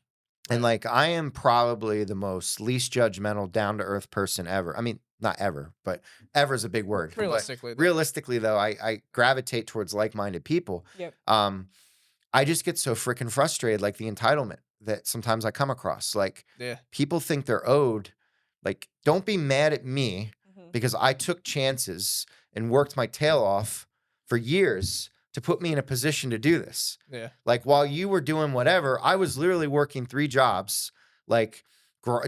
And like, I am probably the most least judgmental, down to earth person ever. I mean, not ever, but ever is a big word. Realistically, But though. realistically though, I gravitate towards like-minded people. Yep. I just get so freaking frustrated, like the entitlement that sometimes I come across. Like Yeah. people think they're owed. Like, don't be mad at me Mhm. because I took chances and worked my tail off for years to put me in a position to do this. Yeah. Like while you were doing whatever, I was literally working 3 jobs, like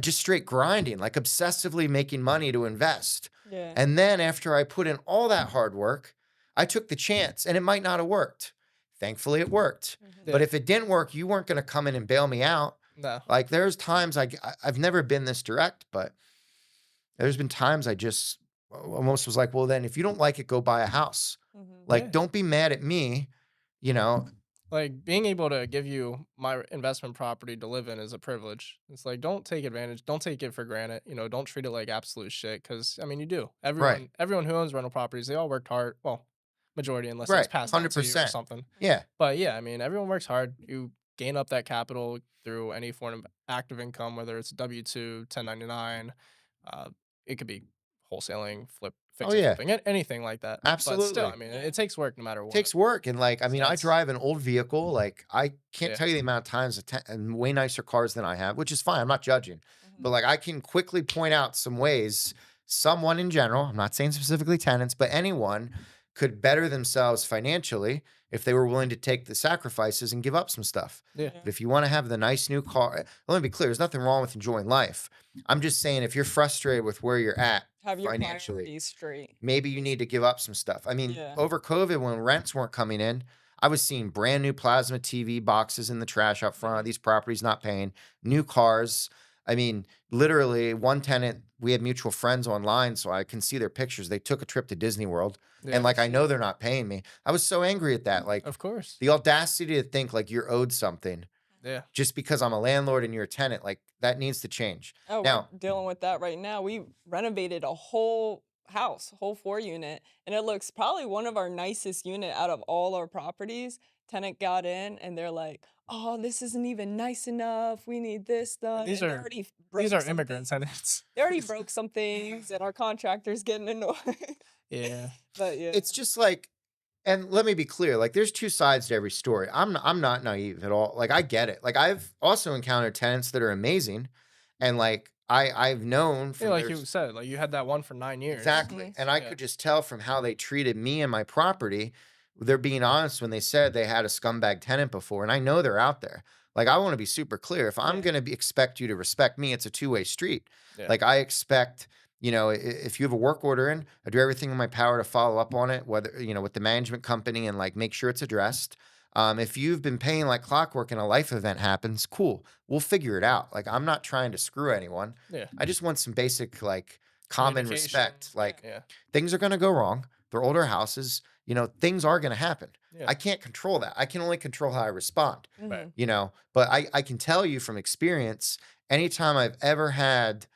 just straight grinding, like obsessively making money to invest. Yeah. And then after I put in all that hard work, I took the chance and it might not have worked. Thankfully it worked. Mhm. But Yeah. if it didn't work, you weren't going to come in and bail me out. No. Like there's times I've never been this direct, but there's been times I just almost was like, well, then if you don't like it, go buy a house. Mhm. Like, Yeah. don't be mad at me, you know? Like being able to give you my investment property to live in is a privilege. It's like don't take advantage, don't take it for granted. You know, don't treat it like absolute shit. Because I mean, you do. Right. Everyone who owns rental properties, they all worked hard. Well, majority, unless it's Right. passed down to you or 100%. something. Yeah. But yeah, I mean, everyone works hard. You gain up that capital through any form of active income, whether it's W-2, 1099. Uh, it could be wholesaling, Oh, fixing, yeah. flipping, anything like that. But still, Absolutely. I mean, it takes work no matter what. Takes work. And like, I mean, I That's- drive an old vehicle. Like, I can't Yeah. tell you the amount of times and way nicer cars than I have, which is fine. I'm not judging. Mhm. But like, I can quickly point out some ways someone in general, I'm not saying specifically tenants, but anyone could better themselves financially if they were willing to take the sacrifices and give up some stuff. Yeah. But if you want to have the nice new car, let me be clear, there's nothing wrong with enjoying life. I'm just saying if you're frustrated with where you're at Have your financially, priorities straight. maybe you need to give up some stuff. I mean, Yeah. over COVID, when rents weren't coming in, I was seeing brand new plasma TV boxes in the trash out front of these properties not paying, new cars. I mean, literally one tenant, we had mutual friends online, so I can see their pictures. They took a trip to Disney World Yeah. and like, I know they're not paying me. I was so angry at that. Like Of course. the audacity to think like you're owed something Yeah. just because I'm a landlord and you're a tenant, like that needs to change. Oh, Now- we're dealing with that right now. We renovated a whole house, whole 4 unit, and it looks probably one of our nicest unit out of all our properties. Tenant got in and they're like, "Oh, this isn't even nice enough. We need this done." These and are- already These broke are some immigrant things. tenants. They already broke some things, and our contractor's getting annoyed. Yeah. But yeah, It's just like, and let me be clear, like there's two sides to every story. I'm not naive at all. Like I get it. Like I've also encountered tenants that are amazing, and like I've known Yeah, from like their you said, like you had that one for 9 years. exactly, Mhm. and I Yeah. could just tell from how they treated me and my property. They're being honest when they said they had a scumbag tenant before, and I know they're out there. Like I want to be super clear. If I'm Yeah. gonna expect you to respect me, it's a two-way street. Yeah. Like I expect, you know, if you have a work order in, I do everything in my power to follow up on it, whether, you know, with the management company and like make sure it's addressed. If you've been paying like clockwork and a life event happens, cool. We'll figure it out. Like I'm not trying to screw anyone. Yeah. I just want some basic like common Communication. respect. Like Yeah. things are gonna go wrong. They're older houses. You know, things are gonna happen. Yeah. I can't control that. I can only control how I respond. Right. Mhm. You know, but I can tell you from experience, anytime I've ever had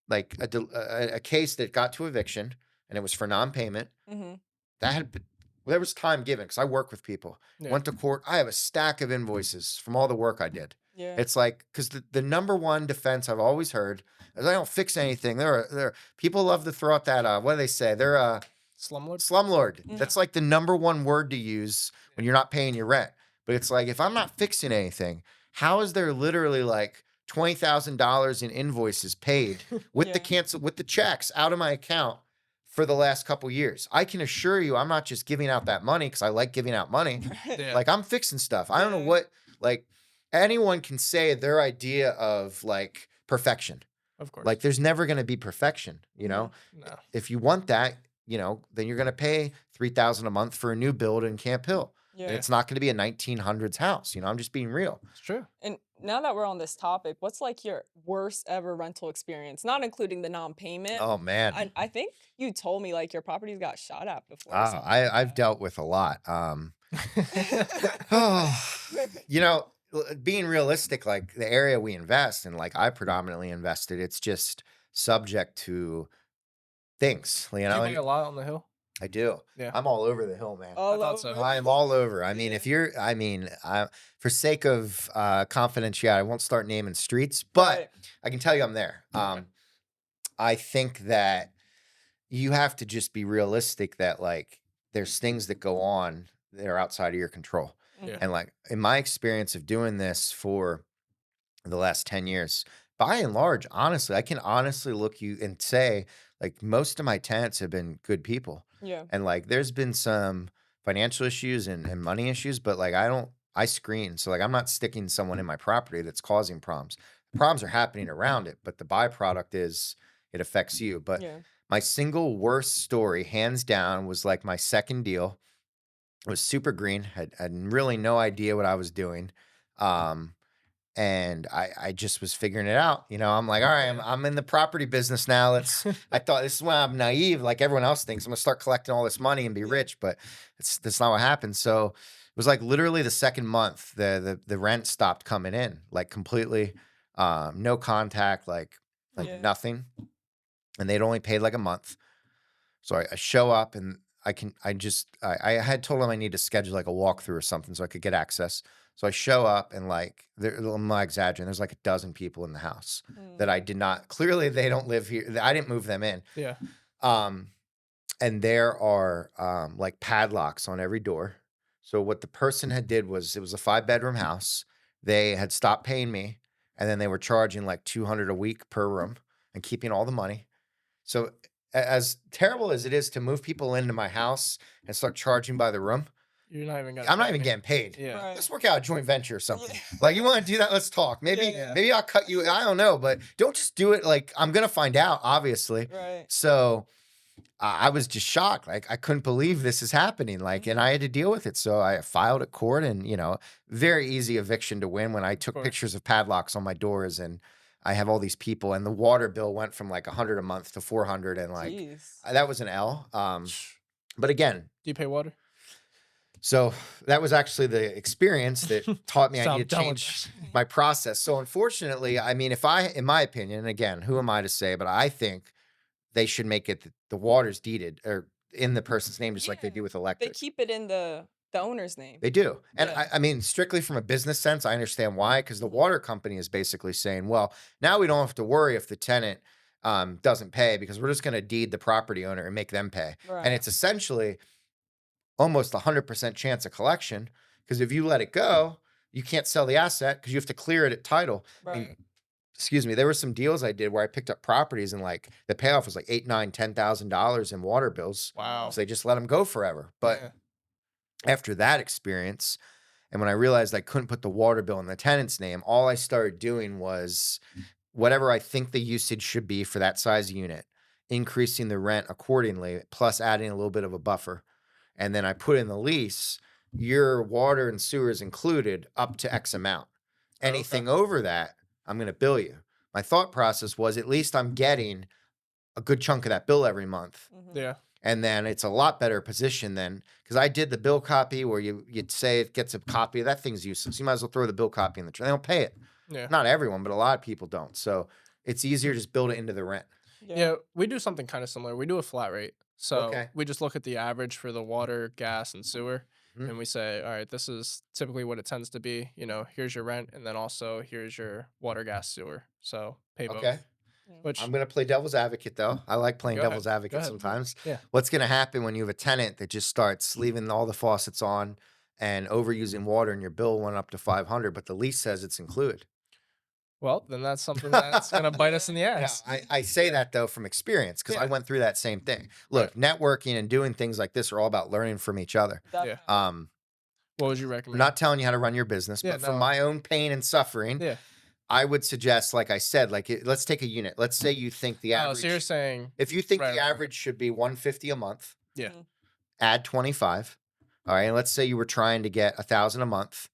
like a case that got to eviction and it was for non-payment, Mhm. that had been, well, there was time given because I work with people. Yeah. Went to court. I have a stack of invoices from all the work I did. Yeah. It's like because the number one defense I've always heard is I don't fix anything. There people love to throw out that what do they say? They're Slumlord. slumlord. Mhm. That's like the number one word to use when you're not paying your rent. But it's like if I'm not fixing anything, how is there literally like $20,000 in invoices paid with the Yeah. with the checks out of my account for the last couple years? I can assure you, I'm not just giving out that money because I like giving out money. Yeah. Like I'm fixing stuff. I don't know Yeah. what like anyone can say their idea of like perfection. Of course. Like there's never going to be perfection, you know? no. If you want that, you know, then you're going to pay $3,000 a month for a new build in Camp Hill. Yeah. And it's not going to be a 1900s house, you know? I'm just being real. It's true. And now that we're on this topic, what's like your worst ever rental experience? Not including the non-payment. Oh man. I think you told me like your properties got shot at before. or Ah, something like I've that. dealt with a lot. You know, being realistic, like the area we invest in, like I predominantly invested, it's just subject to things, you Do you know? buy a lot on the hill? I do. Yeah. I'm all over the hill, man. All thought so. over. I am all over. I mean, Yeah. if you're, I mean, for sake of confidentiality, I won't start naming streets, but Right. I can tell you I'm there. Okay. I think that you have to just be realistic that like there's things that go on that are outside of your control. Yeah. And like in my experience of doing this for the last 10 years, by and large, honestly, I can honestly look you and say, like, most of my tenants have been good people. Yeah. And like, there's been some financial issues and money issues, but like, I screen. So like, I'm not sticking someone in my property that's causing problems. Problems are happening around it, but the byproduct is it affects you. But Yeah. my single worst story, hands down, was like my second deal. It was super green, had really no idea what I was doing. Um, and I just was figuring it out. You know, I'm like, all right, I'm in the property business now. I thought this is when I'm naive, like everyone else thinks I'm gonna start collecting all this money and be rich, but that's not what happened. So it was like literally the second month, the rent stopped coming in, like completely, no contact, like Yeah. nothing. And they'd only paid like a month. So I show up and I had told them I need to schedule like a walkthrough or something so I could get access. So I show up and like, I'm not exaggerating. There's like a dozen people in the house that I did not, clearly they don't live here. I didn't move them in. Yeah. And there are like padlocks on every door. So what the person had did was, it was a 5-bedroom house. They had stopped paying me, and then they were charging like $200 a week per room and keeping all the money. So as terrible as it is to move people into my house and start charging by the room, You're not even I'm not even getting paid. Yeah. Right. Let's work out a joint venture or something. Like, you want to do that? Let's talk. Maybe I'll cut you. I don't know, but don't just do it. Like, I'm going to find out, obviously. Right. So I was just shocked. Like, I couldn't believe this is happening. Like, and I had to deal with it. So I filed at court, and, you know, very easy eviction to win when I took pictures of padlocks on my doors, and I have all these people, and the water bill went from like 100 a month to 400. And like, Jeez. that was an L. But again, Do you pay water? so that was actually the experience that taught me I Stop need to telling change my process. So unfortunately, I mean, in my opinion, and again, who am I to say, but I think they should make it the water's deeded or in the person's name, just like they do with They electric. keep it in the owner's name. They do. And Yeah. I mean, strictly from a business sense, I understand why, because the water company is basically saying, well, now we don't have to worry if the tenant doesn't pay, because we're just going to deed the property owner and make them pay. Right. And it's essentially almost 100% chance of collection, because if you let it go, you can't sell the asset because you have to clear it at title. Right. Excuse me, there were some deals I did where I picked up properties and like the payoff was like $8, $9, $10,000 in water bills. Wow. So they just let them go forever. But Yeah. after that experience, and when I realized I couldn't put the water bill in the tenant's name, all I started doing was whatever I think the usage should be for that size unit, increasing the rent accordingly, plus adding a little bit of a buffer. And then I put in the lease, your water and sewer is included up to X amount. Anything over that, I'm going to bill you. My thought process was, at least I'm getting a good chunk of that bill every month. Mhm. Yeah. And then it's a lot better position than, because I did the bill copy where you'd say it gets a copy. That thing's useless. You might as well throw the bill copy in the trash. They don't pay it. Yeah. Not everyone, but a lot of people don't. So it's easier to just build it into the rent. Yeah, we do something kind of similar. We do a flat rate. So Okay. we just look at the average for the water, gas, and sewer. Mhm. And we say, all right, this is typically what it tends to be. You know, here's your rent, and then also here's your water, gas, sewer. So pay both. Okay. Which I'm going to play devil's advocate, though. I like playing Go ahead. devil's Go advocate ahead. sometimes. Yeah. What's going to happen when you have a tenant that just starts leaving all the faucets on and overusing water, and your bill went up to 500, but the lease says it's included? well, then that's something that's gonna bite us in the Yeah, ass. I say that, though, from experience, because I Yeah. went through that same thing. Look, networking and doing things like this are all about learning from each other. Definitely. What would you I'm recommend? not telling you how to run your business, Yeah, but from no. my own pain and suffering, Yeah. I would suggest, like I said, let's take a unit. Let's say you think the Oh, average. so you're saying If you think Right, the okay. average should be 150 a month, Yeah. add 25. All right. And let's say you were trying to get 1,000 a month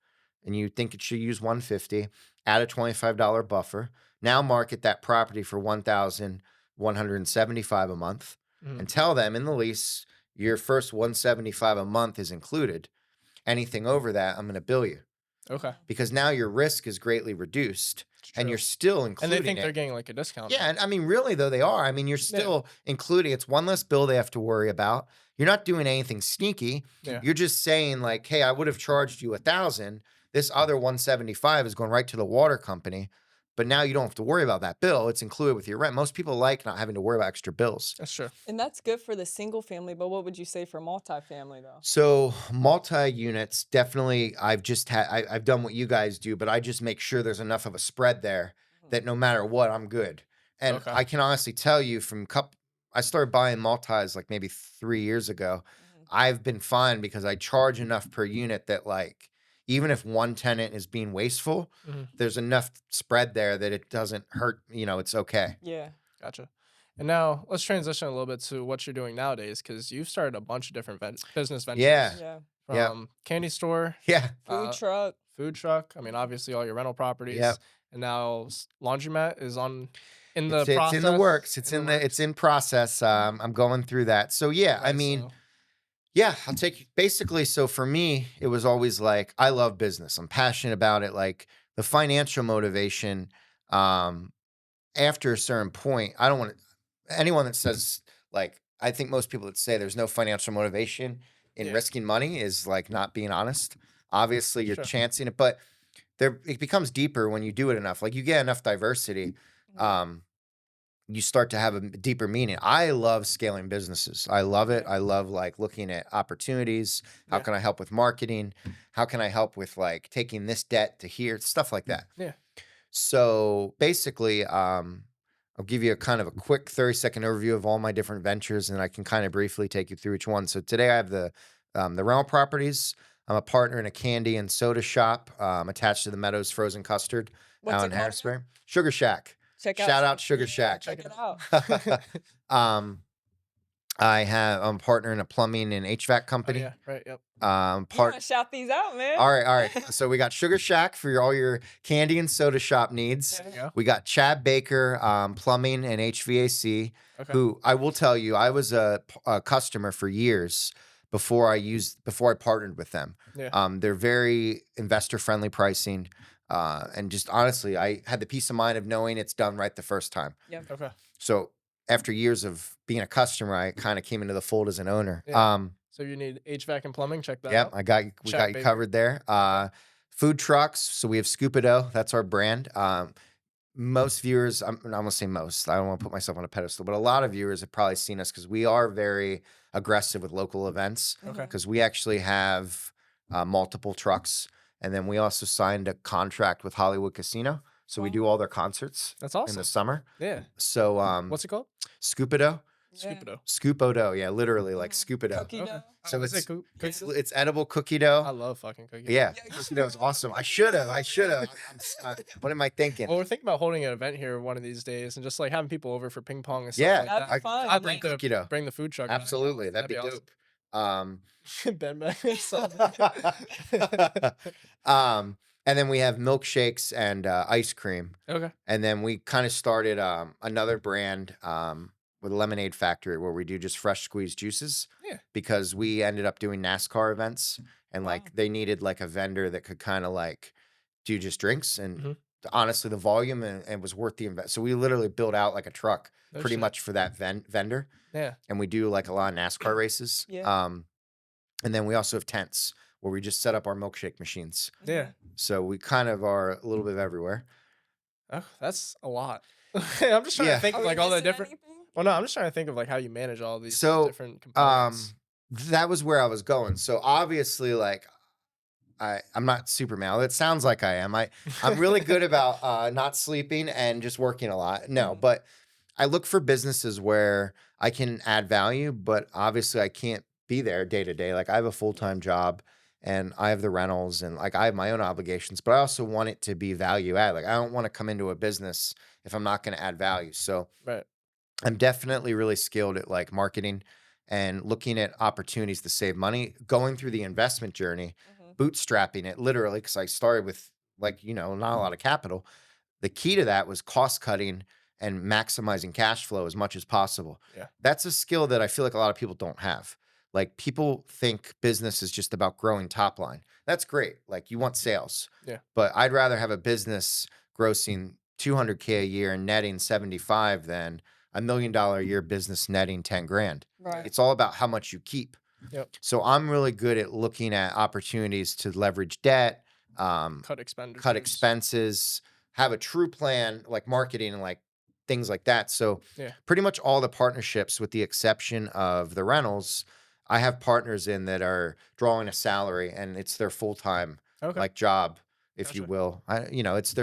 and you think it should use 150, add a $25 buffer. Now market that property for 1,175 a month Mhm. and tell them in the lease, your first 175 a month is included. Anything over that, I'm going to bill you, Okay. because now your risk is greatly reduced It's and true. you're still And including they think it. they're getting like a discount. Yeah, and I mean, really though, they are. I mean, you're still including. It's one less bill they have to worry about. You're not doing anything sneaky. Yeah. You're just saying like, hey, I would have charged you 1,000. This other 175 is going right to the water company, but now you don't have to worry about that bill. It's included with your rent. Most people like not having to worry about extra bills. That's true. And that's good for the single family, but what would you say for multifamily though? So multi-units, definitely. I've done what you guys do, but I just make sure there's enough of a spread there that no matter what, I'm good. And Okay. I can honestly tell you I started buying multis like maybe 3 years ago. I've been fine because I charge enough per unit that like, even if one tenant is being wasteful, there's enough spread there that it doesn't hurt, it's okay. Yeah. Gotcha. And now let's transition a little bit to what you're doing nowadays, because you've started a bunch of different business ventures. Yeah. Yeah. From candy store, Yeah. Food truck. food truck. I mean, obviously all your rental properties. Yep. And now laundromat is in the It's process. in the works. It's works. it's in process. I'm going through that. So yeah, I Right, mean, so- yeah, I'll take basically. So for me, it was always like, I love business. I'm passionate about it. Like the financial motivation, after a certain point, I don't want anyone that says like, I think most people that say there's no financial motivation in Yeah. risking money is like not being honest. Obviously you're Sure. chancing it, but it becomes deeper when you do it enough. Like you get enough diversity. You start to have a deeper meaning. I love scaling businesses. I love it. I love like looking at opportunities. How Yeah. can I help with marketing? How can I help with like taking this debt to here? Stuff like that. Yeah. So basically, I'll give you a kind of a quick 30-second overview of all my different ventures, and I can kind of briefly take you through each one. So today I have the rental properties. I'm a partner in a candy and soda shop attached to the Meadows Frozen Custard What's out it in called? Harrisburg. Sugar Shack. Shout out Sugar Shack. Check it out. I'm a partner in a plumbing and HVAC Oh, company. yeah. Right. Yep. You want to shout these out, man. All right. So we got Sugar Shack for all your candy and soda shop needs. There you go. We got Chad Baker, plumbing and HVAC, Okay. who I will tell you, I was a customer for years before I partnered with them. Yeah. They're very investor friendly pricing. And just honestly, I had the peace of mind of knowing it's done right the first time. Okay. So after years of being a customer, I kind of came into the fold as an owner. Yeah. So you need HVAC and plumbing. Check that out. We got you Baker. covered there. Food trucks. So we have Scupido. That's our brand. Most viewers, I'm going to say most, I don't want to put myself on a pedestal, but a lot of viewers have probably seen us because we are very aggressive with local events. Okay. Because we actually have multiple trucks. And then we also signed a contract with Hollywood Casino. So we do all their concerts That's in awesome. the summer. Yeah. So What's it called? Scupido. Yeah. Scupido. Scupo-do. Yeah, literally like Scupido. Cookie Okay. dough. So Oh, is it's it cookies? it's edible cookie I dough. love fucking cookies. Yeah, cookie dough is awesome. I should have. What am I thinking? Well, we're thinking about holding an event here one of these days and just like having people over for ping pong and stuff Yeah, like That'd that. be fun. I'd bring like to cookie dough. bring the food truck. back. Absolutely, that'd be awesome. dope. Ben And then we have milkshakes and ice cream. Okay. And then we kind of started another brand with a lemonade factory where we do just fresh squeezed juices. Yeah. Because we ended up doing NASCAR events and like Wow. they needed like a vendor that could kind of like do just drinks and Mhm. honestly the volume and was worth the invest. So we literally built out like a truck No pretty shit. much for that vendor. Yeah. And we do like a lot of NASCAR races. Yeah. And then we also have tents where we just set up our milkshake machines. Yeah. So we kind of are a little bit everywhere. Oh, that's a lot. I'm just trying Yeah. to think Are of we like all the missing different. anything? Well, no, I'm just trying to think of like how you manage all these So, different components. That was where I was going. So obviously, like I'm not Superman. It sounds like I am. I'm really good about not sleeping and just working a lot. No, but I look for businesses where I can add value, but obviously I can't be there day to day. Like I have a full-time job and I have the rentals and like I have my own obligations, but I also want it to be value add. Like I don't want to come into a business if I'm not going to add value. So Right. I'm definitely really skilled at like marketing and looking at opportunities to save money, going through the investment journey, bootstrapping it literally, because I started with like, not a lot of capital. The key to that was cost cutting and maximizing cash flow as much as possible. Yeah. That's a skill that I feel like a lot of people don't have. Like people think business is just about growing top line. That's great. Like you want sales. Yeah. But I'd rather have a business grossing 200K a year and netting 75 than $1 million a year business netting 10 grand. Right. It's all about how much you keep. Yep. So I'm really good at looking at opportunities to leverage debt, Cut expenditures. cut expenses, have a true plan, like marketing and like things like that. So Yeah. pretty much all the partnerships, with the exception of the rentals, I have partners in that are drawing a salary and it's their full-time Okay. like job, if you Gotcha. will. It's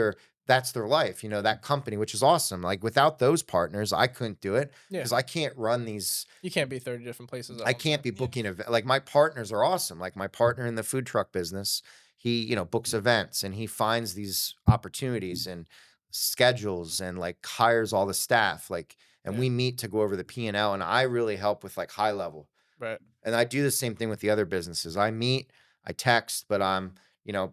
that's their life, that company, which is awesome. Like without those partners, I couldn't do it Yeah. because I can't run these. You can't be 30 different places at I one can't time. be booking like my partners are awesome. Like my partner in the food truck business, he, books events and he finds these opportunities and schedules and like hires all the staff. Like, and Yeah. we meet to go over the P&L, and I really help with like high level. Right. And I do the same thing with the other businesses. I meet, I text, but I'm,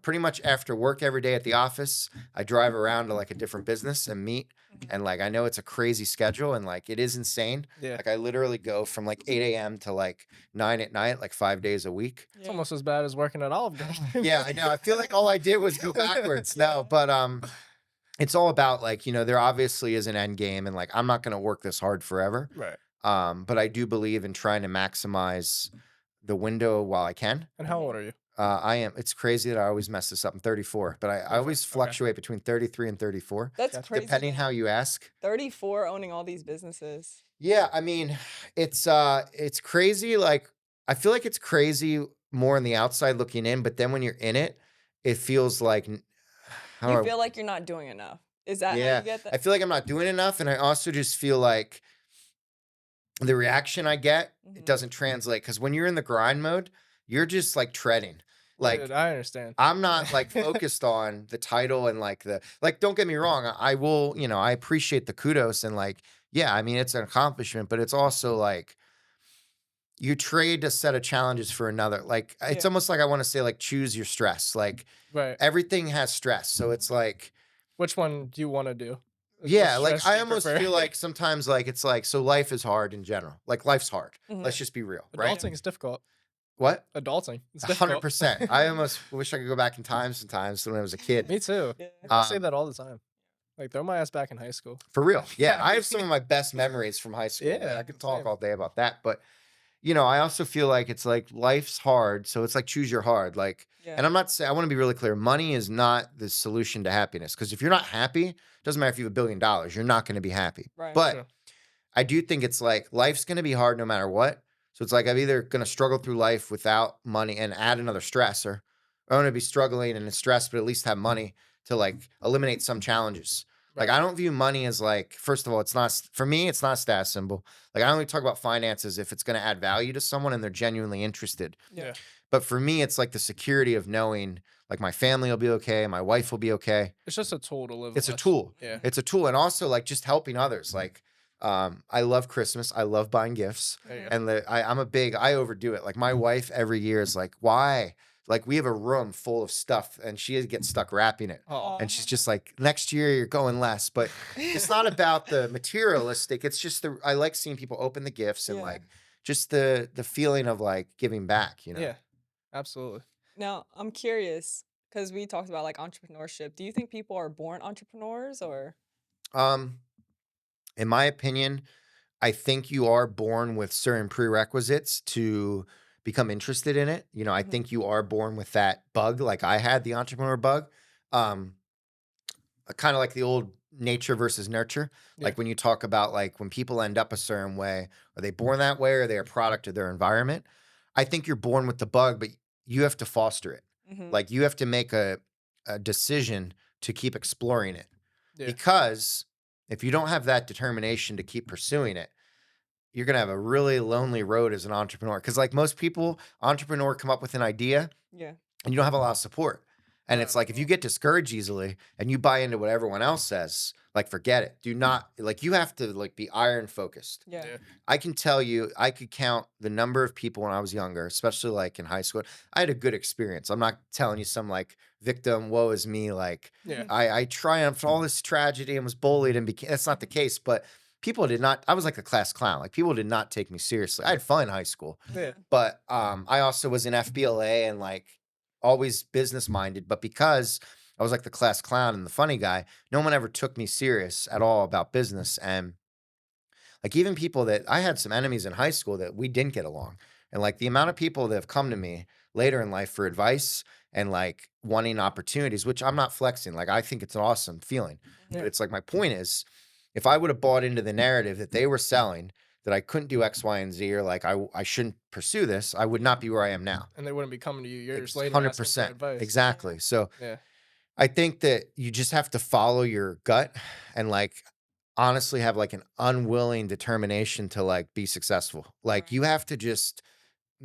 pretty much after work every day at the office, I drive around to like a different business and meet. And like, I know it's a crazy schedule and like, it is insane. Yeah. Like I literally go from like 8 a.m. to like 9 at night, like 5 days a week. It's almost as bad as working at Olive Garden. Yeah, I know. I feel like all I did was go backwards. No, but it's all about like, there obviously is an end game, and like I'm not gonna work this hard forever. Right. But I do believe in trying to maximize the window while I can. And how old are you? I am. It's crazy that I always mess this up. I'm 34, but I always Okay. fluctuate between 33 and 34, That's Gotcha. crazy. depending man. how you ask. 34 owning all these businesses. Yeah, I mean, it's crazy. Like I feel like it's crazy more on the outside looking in, but then when you're in it, it feels like how do You I- feel like you're not doing enough. Is that how yeah, you get that? I feel like I'm not doing enough, and I also just feel like the reaction I get, it Mhm. doesn't translate, because when you're in the grind mode, you're just like treading. Like Dude, I understand. I'm not like focused on the title and like don't get me wrong, I will, I appreciate the kudos and like, yeah, I mean, it's an accomplishment, but it's also like you trade a set of challenges for another. Like it's Yeah. almost like I want to say like choose your stress. Like Right. everything has stress. So it's like, Which one do you want to do? Which yeah, like stress do I you almost prefer? feel like sometimes like it's like, so life is hard in general. Like life's hard. Mhm. Let's just be real, right? Adulting is difficult. What? Adulting. It's 100%. difficult. I almost wish I could go back in time sometimes when I was a kid. Me too. Yeah. I say Um, that all the time. Like throw my ass back in high school. For real. Yeah, I have some of my best memories from high school. Yeah, I could talk same. all day about that, but I also feel like it's like life's hard, so it's like choose your hard. Like, Yeah. and I'm not saying, I want to be really clear. Money is not the solution to happiness, because if you're not happy, doesn't matter if you have $1 billion, you're not going to be happy. Right. But True. I do think it's like life's going to be hard no matter what. So it's like I'm either going to struggle through life without money and add another stressor, or I'm going to be struggling and stressed, but at least have money to like eliminate some challenges. Like Right. I don't view money as like, first of all, it's not, for me, it's not a status symbol. Like I only talk about finances if it's going to add value to someone and they're genuinely interested. Yeah. But for me, it's like the security of knowing like my family will be okay, my wife will be okay. It's just a tool to live. It's a with. tool. Yeah. It's a tool. And also like just helping others. Like I love Christmas. I love buying gifts. There you go. And I overdo it. Like my wife every year is like, why? Like we have a room full of stuff and she gets stuck wrapping it. Oh. And she's just like, next year you're going less. But it's not about the materialistic. It's just I like seeing people open the gifts and Yeah. like just the feeling of like giving back, Yeah. Absolutely. Now, I'm curious because we talked about like entrepreneurship. Do you think people are born entrepreneurs or? In my opinion, I think you are born with certain prerequisites to become interested in it. I Mhm. think you are born with that bug, like I had the entrepreneur bug. Kind of like the old nature versus nurture. Yeah. Like when you talk about like when people end up a certain way, are they born that way or are they a product of their environment? I think you're born with the bug, but you have to foster it. Mhm. Like you have to make a decision to keep exploring it. Yeah. Because if you don't have that determination to keep pursuing it, you're going to have a really lonely road as an entrepreneur. Because like most people, entrepreneur come up with an idea Yeah. and you don't have a lot of support. And Not it's at like if you all. get discouraged easily and you buy into what everyone else says, like forget it. Do not, like you have to like be iron focused. Yeah. Yeah. I can tell you, I could count the number of people when I was younger, especially like in high school. I had a good experience. I'm not telling you some like victim, woe is me. Like Yeah. I triumphed all this tragedy and was bullied and became, that's not the case. But people did not, I was like a class clown. Like people did not take me seriously. I had fun in high school, Yeah. but I also was in FBLA and like always business minded. But because I was like the class clown and the funny guy, no one ever took me serious at all about business. And like even people that I had some enemies in high school that we didn't get along. And like the amount of people that have come to me later in life for advice and like wanting opportunities, which I'm not flexing. Like I think it's an awesome feeling. But Yeah. it's like my point is, if I would have bought into the narrative that they were selling, that I couldn't do X, Y, and Z, or like I shouldn't pursue this, I would not be where I am now. And they wouldn't be coming to you years It's later asking for 100%. advice. Exactly. So Yeah. I think that you just have to follow your gut and like honestly have like an unwilling determination to like be successful. Like Right. you have to just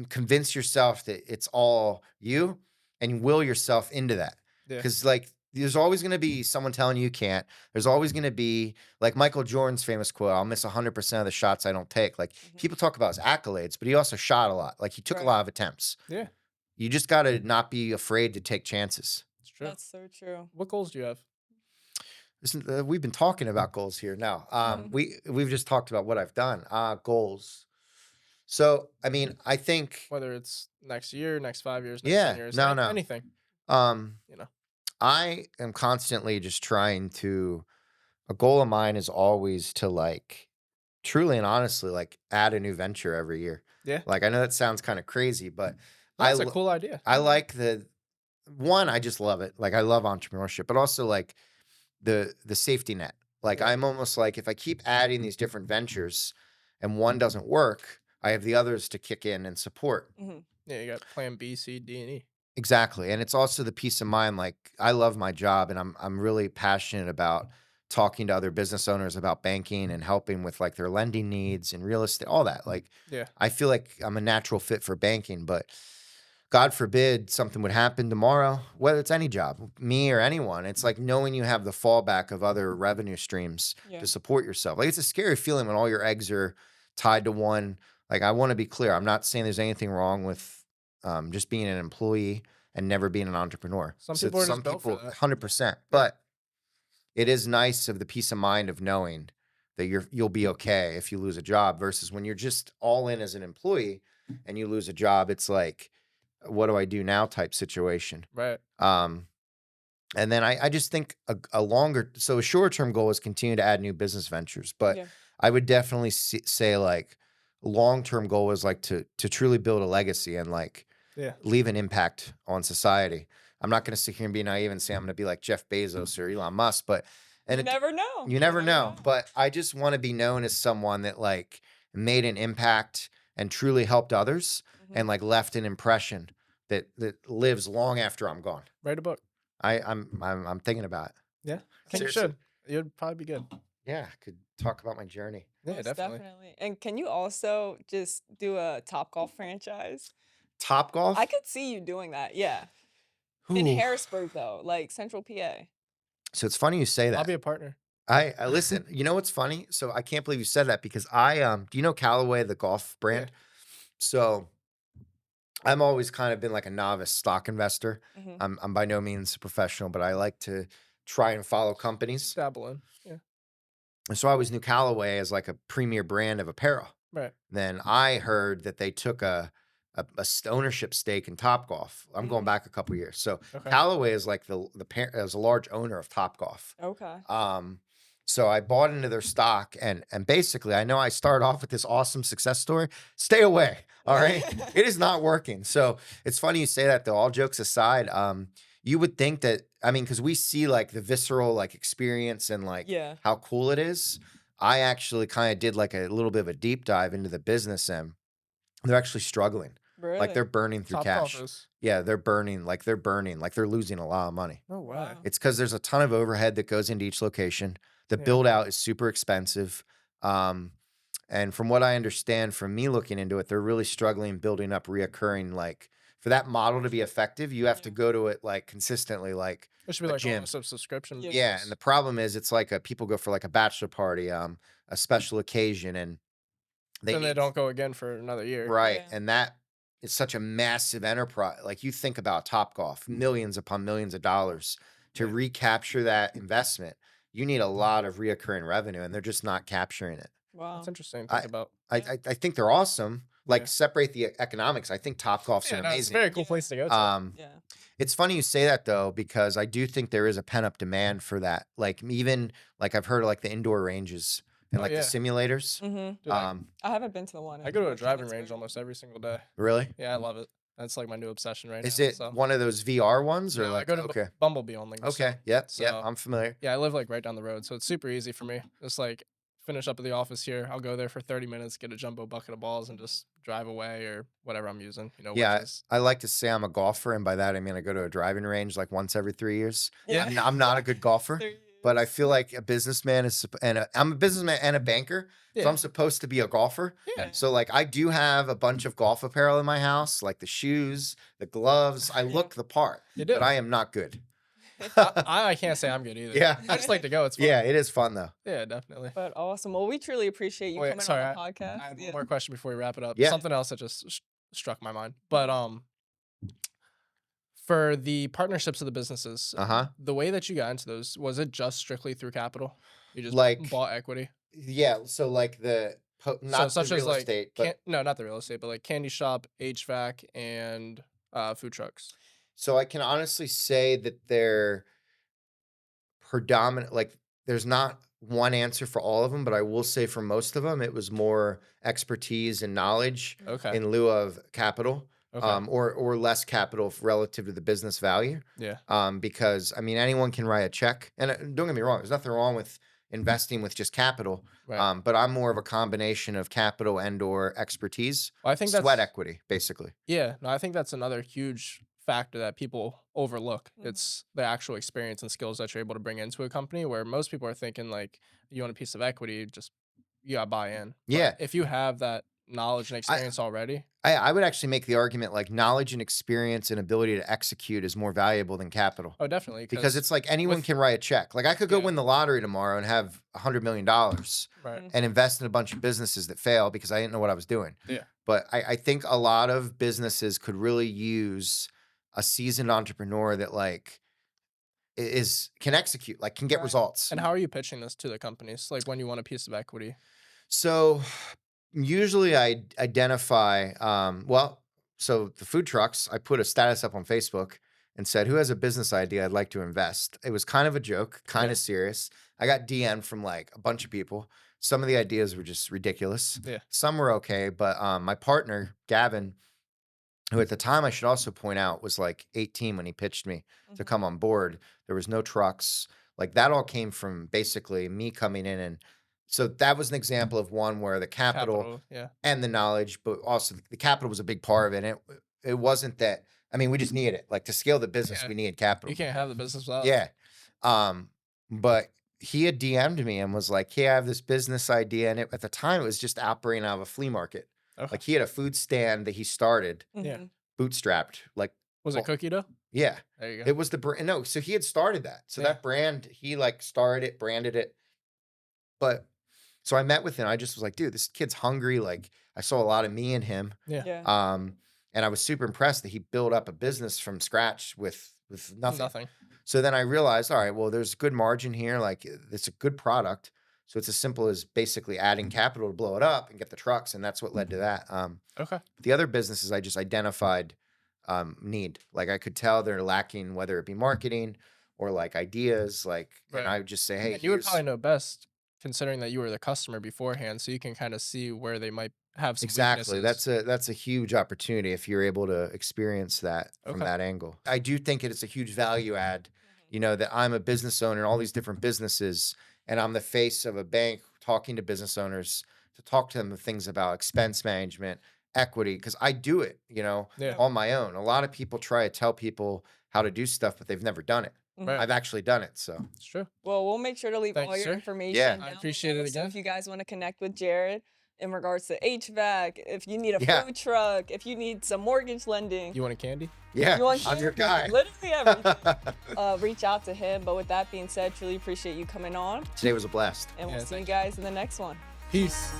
convince yourself that it's all you and will yourself into that. Yeah. Because like there's always going to be someone telling you can't. There's always going to be like Michael Jordan's famous quote, I'll miss 100% of the shots I don't take. Like people talk about his accolades, but he also shot a lot. Like he took a Right. lot of attempts. Yeah. You just got to not be afraid to take chances. It's true. That's so true. What goals do you have? Listen, we've been talking about goals here now. We've just talked about what I've done. Goals. So, I mean, I think, Whether it's next year, next 5 years, next yeah, 10 years, no, no. anything, Um, you know. I am constantly just trying to. A goal of mine is always to like, truly and honestly, like add a new venture every year. Yeah. Like I know that sounds kind of crazy, but That's a l- cool idea. I like the one. I just love it. Like I love entrepreneurship, but also like the safety net. Like Yeah. I'm almost like if I keep adding these different ventures and one doesn't work, I have the others to kick in and support. Mhm. Yeah, you got plan B, C, D, and E. Exactly. And it's also the peace of mind. Like I love my job and I'm really passionate about talking to other business owners about banking and helping with like their lending needs and real estate, all that. Like Yeah. I feel like I'm a natural fit for banking, but God forbid something would happen tomorrow, whether it's any job, me or anyone. It's like knowing you have the fallback of other revenue streams Yeah. to support yourself. Like it's a scary feeling when all your eggs are tied to one. Like I want to be clear. I'm not saying there's anything wrong with just being an employee and never being an entrepreneur. Some people are just built for that. 100%. But it is nice of the peace of mind of knowing that you'll be okay if you lose a job versus when you're just all in as an employee and you lose a job. It's like, what do I do now type situation. Right. And then I just think so a short term goal is continue to add new business ventures, but Yeah. I would definitely say like long term goal is like to truly build a legacy and like Yeah. leave an impact on society. I'm not going to sit here and be naive and say I'm going to be like Jeff Bezos or Elon Musk, but You never know. you never know. But I just want to be known as someone that like made an impact and truly helped others Mhm. and like left an impression that lives long after I'm gone. Write a book. I'm thinking about it. Yeah. I think you Seriously. should. You'd probably be good. Yeah, I could talk about my journey. Yeah, Most definitely. And can you also just do a Topgolf franchise? Top golf. I could see you doing that. Yeah. In Ooh. Harrisburg though, like Central PA. So it's funny you say that. I'll be a partner. I listen. You know what's funny? So I can't believe you said that because do you know Callaway, the golf brand? So I'm always kind of been like a novice stock investor. Mhm. I'm by no means a professional, but I like to try and follow companies. Dabble in. Yeah. And so I always knew Callaway as like a premier brand of apparel. Right. Then I heard that they took a ownership stake in Topgolf. I'm going back a couple years. So Okay. Callaway is like the parent, is a large owner of Topgolf. Okay. So I bought into their stock and basically I know I started off with this awesome success story. Stay away. All right. It is not working. So it's funny you say that though. All jokes aside, you would think that, I mean, because we see like the visceral like experience and like Yeah. how cool it is. I actually kind of did like a little bit of a deep dive into the business and they're actually struggling. Really? Like they're burning through Top cash. golfers. Yeah, they're burning, like they're losing a lot of money. No way. Wow. It's because there's a ton of overhead that goes into each location. The Yeah. build out is super expensive. And from what I understand from me looking into it, they're really struggling building up reoccurring, like for that model to be effective, you have to Yeah. go to it like consistently, like It should be a like gym. almost a subscription. Yeah. Yeah. business. And the problem is it's like people go for like a bachelor party, a special occasion, and then they need- don't go again for another year. Right. Yeah. And that is such a massive enterprise. Like you think about Topgolf, millions upon millions of dollars to Yeah. recapture that investment. You need a lot of reoccurring revenue and they're just not capturing it. Wow. That's interesting to think about. I think they're awesome. Like Yeah. separate the economics. I think Topgolf's Yeah, an no, it's a amazing. very cool place to go to. Yeah. It's funny you say that though, because I do think there is a pent up demand for that. Like even like I've heard of like the indoor ranges and Oh, like yeah. the simulators. Mm-hmm. Dude, I haven't been to the one. I go to a in driving Pittsburgh. range almost every single day. Really? Yeah, I love it. That's like my new obsession right Is now. it So one of those VR ones or no, I like go to okay? Bumblebee only. Okay. So, Yep. so I'm familiar. yeah, I live like right down the road, so it's super easy for me. Just like finish up at the office here. I'll go there for 30 minutes, get a jumbo bucket of balls, and just drive away or whatever I'm using. You know, Yeah, wedges. I like to say I'm a golfer, and by that I mean I go to a driving range like once every 3 years. Yeah. I'm not a good golfer, 3 but I years. feel like a businessman is, I'm a businessman and a banker, so Yeah. I'm supposed to be a golfer. Yeah. So like I do have a bunch of golf apparel in my house, like the shoes, the gloves. I look the part, You do. but I am not good. I can't say I'm good either. Yeah. I just like to go. It's fun. Yeah, it is fun though. Yeah, definitely. But awesome. Well, we truly appreciate you Wait, coming sorry, on the podcast. I have Yeah. one more question before we wrap it up. Yeah. Something else that just struck my mind. But for the partnerships of the businesses, the way that you got into those, was it just strictly through capital? You just Like- bought equity? Yeah, so like not such the as real like estate, but no, not the real estate, but like candy shop, HVAC, and food trucks. so I can honestly say that they're predominant. Like, there's not one answer for all of them, but I will say for most of them, it was more expertise and knowledge Okay. in lieu of capital, Okay. or less capital relative to the business value. Yeah. Because I mean, anyone can write a check, and don't get me wrong, there's nothing wrong with investing with just capital. Right. But I'm more of a combination of capital and/or expertise, Well, I think that's sweat equity, basically. Yeah, no, I think that's another huge factor that people overlook. Mhm. It's the actual experience and skills that you're able to bring into a company, where most people are thinking like, you want a piece of equity, just you got to buy in. But Yeah. if you have that knowledge and experience already, I would actually make the argument like knowledge and experience and ability to execute is more valuable than capital. oh, definitely. Because it's like anyone with- can write a check. Like I could go Yeah. win the lottery tomorrow and have $100 million right. and invest in a bunch of businesses that fail because I didn't know what I was doing. Yeah. But I think a lot of businesses could really use a seasoned entrepreneur that like can execute, like can get Right. results. And how are you pitching this to the companies? Like when you want a piece of equity? So usually I identify, so the food trucks, I put a status up on Facebook and said, who has a business idea I'd like to invest? It was kind of a joke, kind Yeah. of serious. I got DM'd from like a bunch of people. Some of the ideas were just ridiculous. Yeah. Some were okay, but my partner, Gavin, who at the time I should also point out was like 18 when he pitched me to Mhm. come on board. There was no trucks. Like that all came from basically me coming in. And so that was an example of one where the capital Yeah. and the knowledge, but also the capital was a big part of it. And it wasn't that, I mean, we just needed it. Like to scale the business, Yeah. we needed capital. You can't have the business without. Yeah. But he had DM'd me and was like, hey, I have this business idea. And at the time, it was just operating out of a flea market. Okay. Like he had a food stand that he started Yeah. Mhm. bootstrapped. Like, Was well, it cookie dough? yeah, There you go. it was the brand. No, so he had started that. So Yeah. that brand, he like started it, branded it. But so I met with him. I just was like, dude, this kid's hungry. Like I saw a lot of me in him. Yeah. Yeah. And I was super impressed that he built up a business from scratch with nothing. Nothing. So then I realized, all right, well, there's good margin here. Like it's a good product. So it's as simple as basically adding capital to blow it up and get the trucks. And that's what led to that. Okay. The other businesses I just identified need. Like I could tell they're lacking, whether it be marketing or like ideas. Like, Right. and I would just say, hey, And you would here's- probably know best, considering that you were the customer beforehand, so you can kind of see where they might have some exactly. weaknesses. That's a huge opportunity if you're able to experience that from Okay. that angle. I do think it's a huge value add. You know, that I'm a business owner in all these different businesses, and I'm the face of a bank talking to business owners to talk to them of things about expense management, equity, because I do it, you know, Yeah. on my own. A lot of people try to tell people how to do stuff, but they've never done it. Right. I've actually done it. So It's true. Well, we'll make sure to leave Thank all you, your sir. information. Yeah. down I appreciate it below. So again. if you guys want to connect with Jarrod in regards to HVAC, if you need a Yeah. food truck, if you need some mortgage lending, You want a candy? yeah, you want I'm your candy, guy. literally everything, reach out to him. But with that being said, truly appreciate you coming on, Today was a blast. and we'll Yeah, see you thank guys in the next one. Peace.